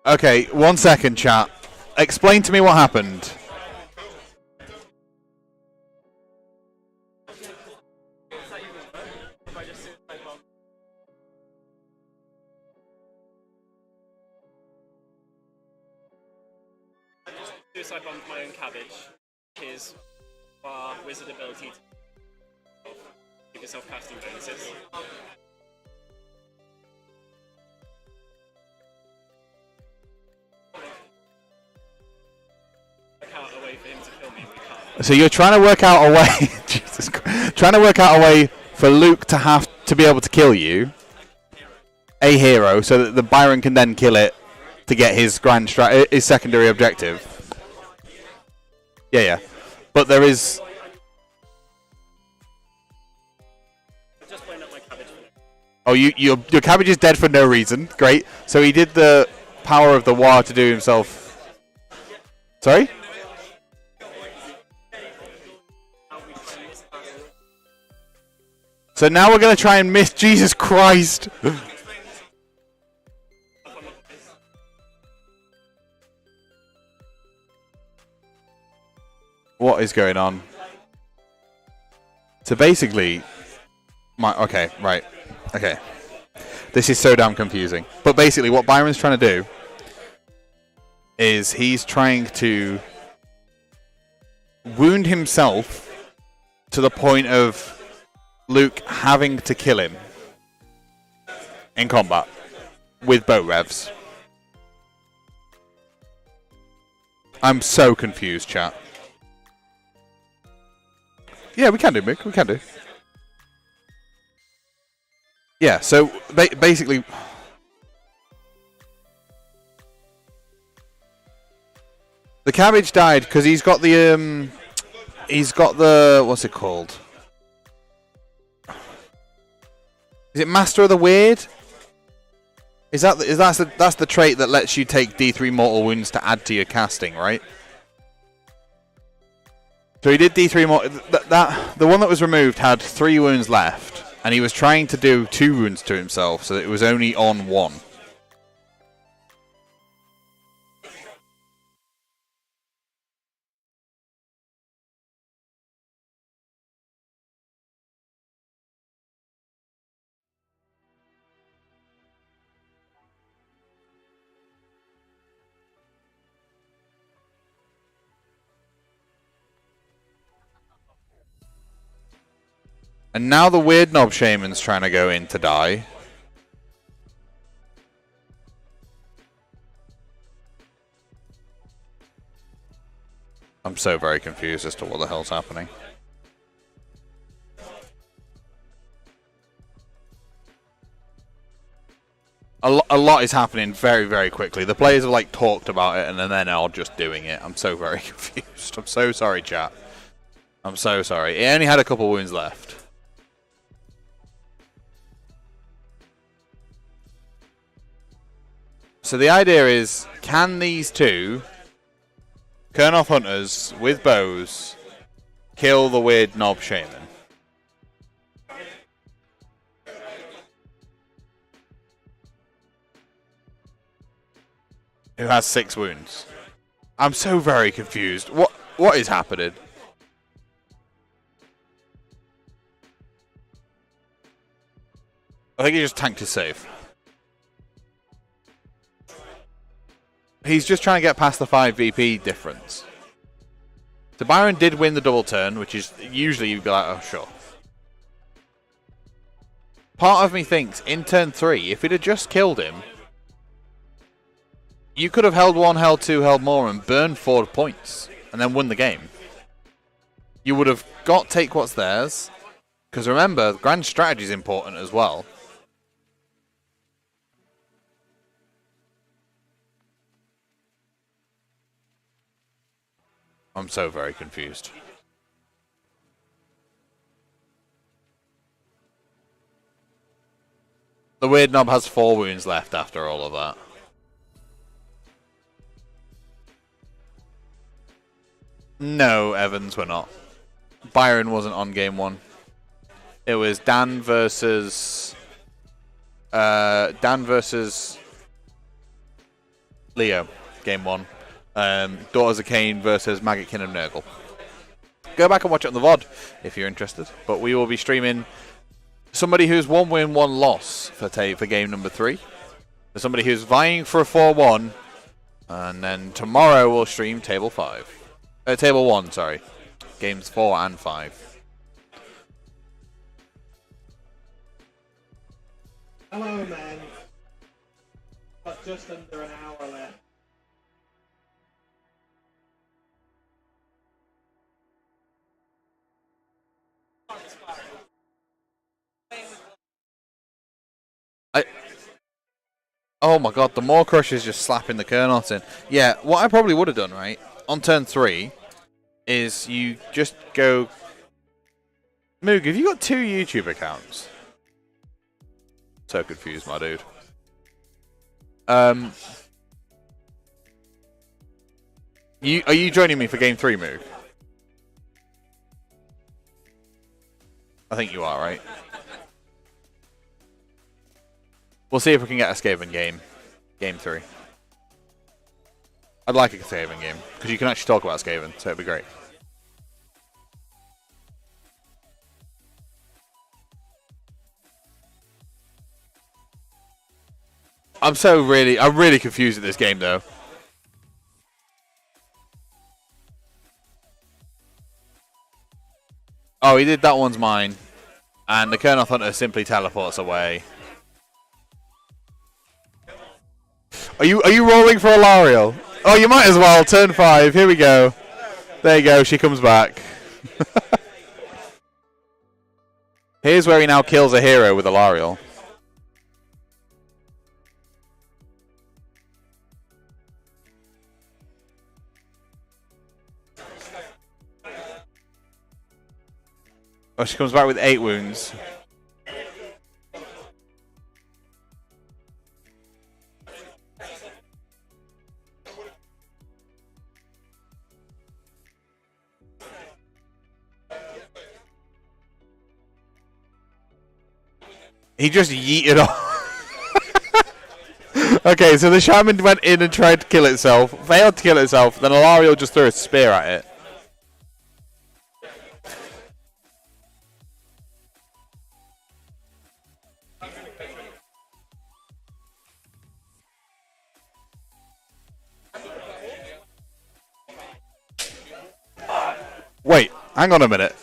Okay, 1 second, chat. Explain to me what happened. Suicide bombed my own cabbage. His Waaagh wizard ability. Keep yourself casting bonuses. Work out a way for him to kill me. We can't. So you're trying to work out a way, Jesus Christ, trying to work out a way for Luke to have to be able to kill you, a hero, so that the Byron can then kill it to get his his secondary objective. Yeah. But there is. I'm just blowing up my cabbage. Oh, your cabbage is dead for no reason. Great. So he did the power of the Waaagh to do himself. Sorry. So now we're going to try and miss. Jesus Christ. What is going on? So basically, okay. This is so damn confusing. But basically, what Byron's trying to do is he's trying to wound himself to the point of Luke having to kill him in combat with bow revs. I'm so confused, chat. Yeah, we can do, Mick. We can do. Yeah, so basically, the cabbage died because he's got the what's it called? Is it Master of the Weird? That's the trait that lets you take D3 mortal wounds to add to your casting, right? So he did D3 more. The one that was removed had 3 wounds left, and he was trying to do 2 wounds to himself, so that it was only on 1. And now the weird knob shaman's trying to go in to die. I'm so very confused as to what the hell's happening. A lot is happening very, very quickly. The players have like talked about it and then they're all just doing it. I'm so very confused. I'm so sorry, chat. I'm so sorry. It only had a couple wounds left. So the idea is, can these two Kurnoth hunters with bows kill the weird knob shaman? Who has 6 wounds? I'm so very confused. What is happening? I think he just tanked his save. He's just trying to get past the 5 VP difference. So Byron did win the double turn, which is usually you'd be like, oh sure. Part of me thinks in turn 3, if it had just killed him, you could have held 1, held 2, held more, and burned 4 points, and then won the game. You would have got take what's theirs, because remember, grand strategy is important as well. I'm so very confused. The weird knob has 4 wounds left after all of that. No, Evans, we're not. Byron wasn't on game 1. It was Dan versus Leo, game 1. Daughters of Cain versus Maggot and Nurgle. Go back and watch it on the VOD if you're interested. But we will be streaming somebody who's 1 win, 1 loss for game number 3. There's somebody who's vying for a 4-1. And then tomorrow we'll stream table 5. Table 1, sorry. Games 4 and 5. Hello, men. Got just under an hour left. Oh my god, the Maw Crush is just slapping the Kernot in. Yeah, what I probably would have done, right, on turn 3, is you just go... Moog, have you got 2 YouTube accounts? So confused, my dude. Are you joining me for game 3, Moog? I think you are, right? We'll see if we can get a Skaven game 3. I'd like a Skaven game, because you can actually talk about Skaven, so it'd be great. I'm really confused at this game, though. Oh, he did that one's mine. And the Kernoth Hunter simply teleports away. Are you rolling for Alariel? Oh, you might as well. Turn 5. Here we go. There you go. She comes back. Here's where he now kills a hero with Alariel. Oh, she comes back with 8 wounds. He just yeeted off. Okay, so the shaman went in and tried to kill itself, failed to kill itself, then Alariel just threw a spear at it. Wait, hang on a minute.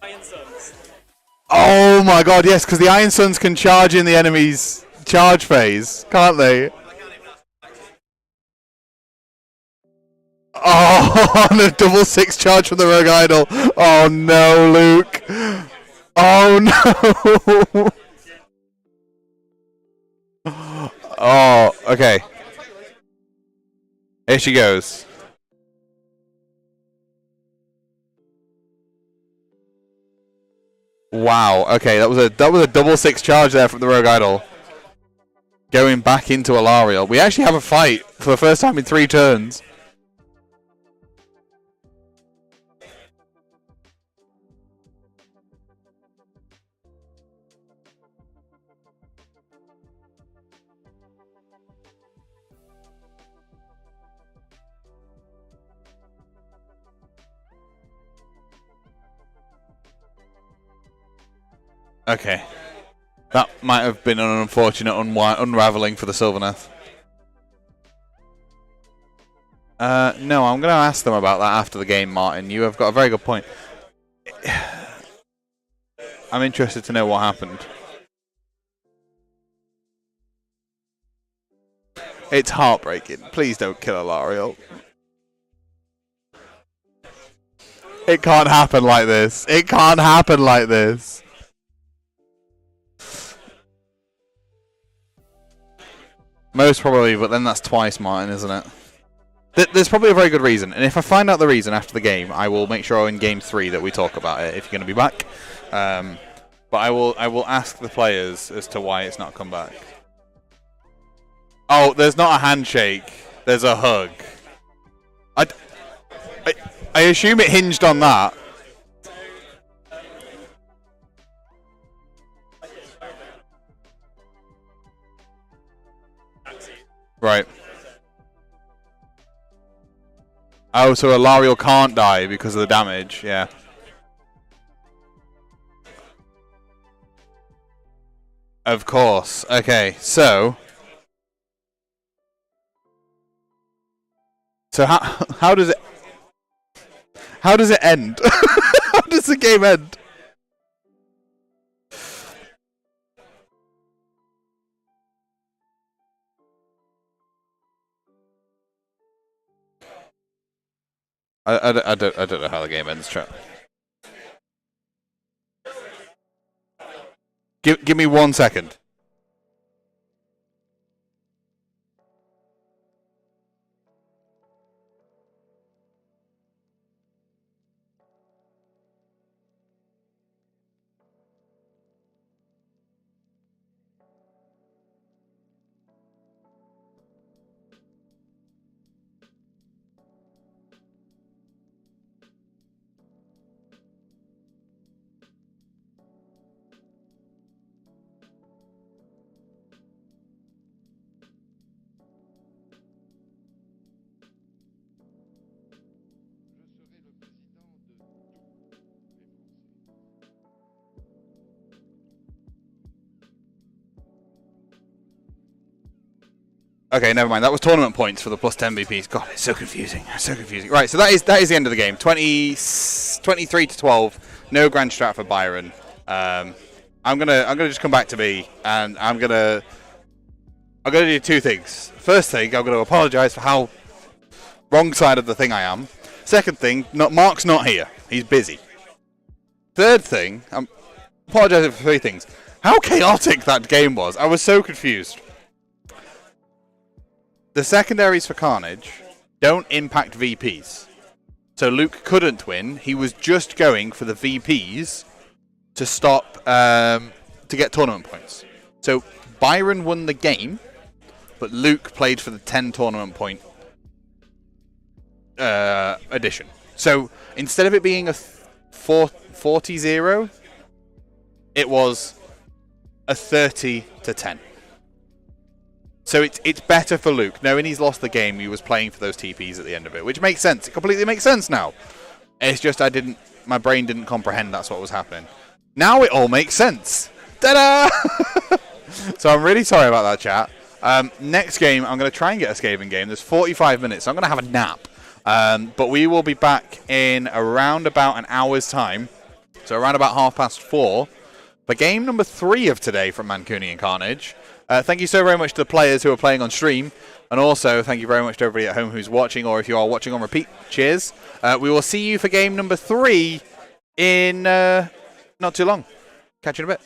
Iron Suns. Oh my god, yes, because the Iron Suns can charge in the enemy's charge phase, can't they? Oh, on a double 6 charge from the Rogue Idol. Oh no, Luke. Oh no. Oh, okay. Here she goes. Wow. Okay, that was a double 6 charge there from the Rogue Idol. Going back into Alariel. We actually have a fight for the first time in 3 turns. Okay. That might have been an unfortunate unraveling for the Sylvaneth. No, I'm going to ask them about that after the game, Martin. You have got a very good point. I'm interested to know what happened. It's heartbreaking. Please don't kill Alariel. It can't happen like this. It can't happen like this. Most probably, but then that's twice Martin, isn't it? There's probably a very good reason, and if I find out the reason after the game, I will make sure in game 3 that we talk about it if you're going to be back. But I will ask the players as to why it's not come back. Oh, there's not a handshake. There's a hug. I assume it hinged on that. Right. Oh, so Alariel can't die because of the damage, yeah. Of course. Okay, so how does it end? How does the game end? I don't know how the game ends, chat. Give me 1 second. Okay, never mind. That was tournament points for the plus 10 VPs. God, it's so confusing. So confusing. Right, so that is the end of the game. 23-12. No grand strat for Byron. I'm gonna just come back to B, and I'm gonna do two things. First thing, I'm gonna apologise for how wrong side of the thing I am. Second thing, Mark's not here. He's busy. Third thing, I'm apologising for three things. How chaotic that game was. I was so confused. The secondaries for Carnage don't impact VPs. So Luke couldn't win. He was just going for the VPs to stop, to get tournament points. So Byron won the game, but Luke played for the 10 tournament point addition. So instead of it being a 40-0, it was a 30-10. So it's better for Luke. Knowing he's lost the game, he was playing for those TPs at the end of it, which makes sense. It completely makes sense now. It's just my brain didn't comprehend that's what was happening. Now it all makes sense. Ta-da! So I'm really sorry about that, chat. Next game, I'm going to try and get a scathing game. There's 45 minutes, so I'm going to have a nap. But we will be back in around about an hour's time. So around about 4:30 for game number 3 of today from Mancunian Carnage. Thank you so very much to the players who are playing on stream. And also, thank you very much to everybody at home who's watching, or if you are watching on repeat, cheers. We will see you for game number 3 in not too long. Catch you in a bit.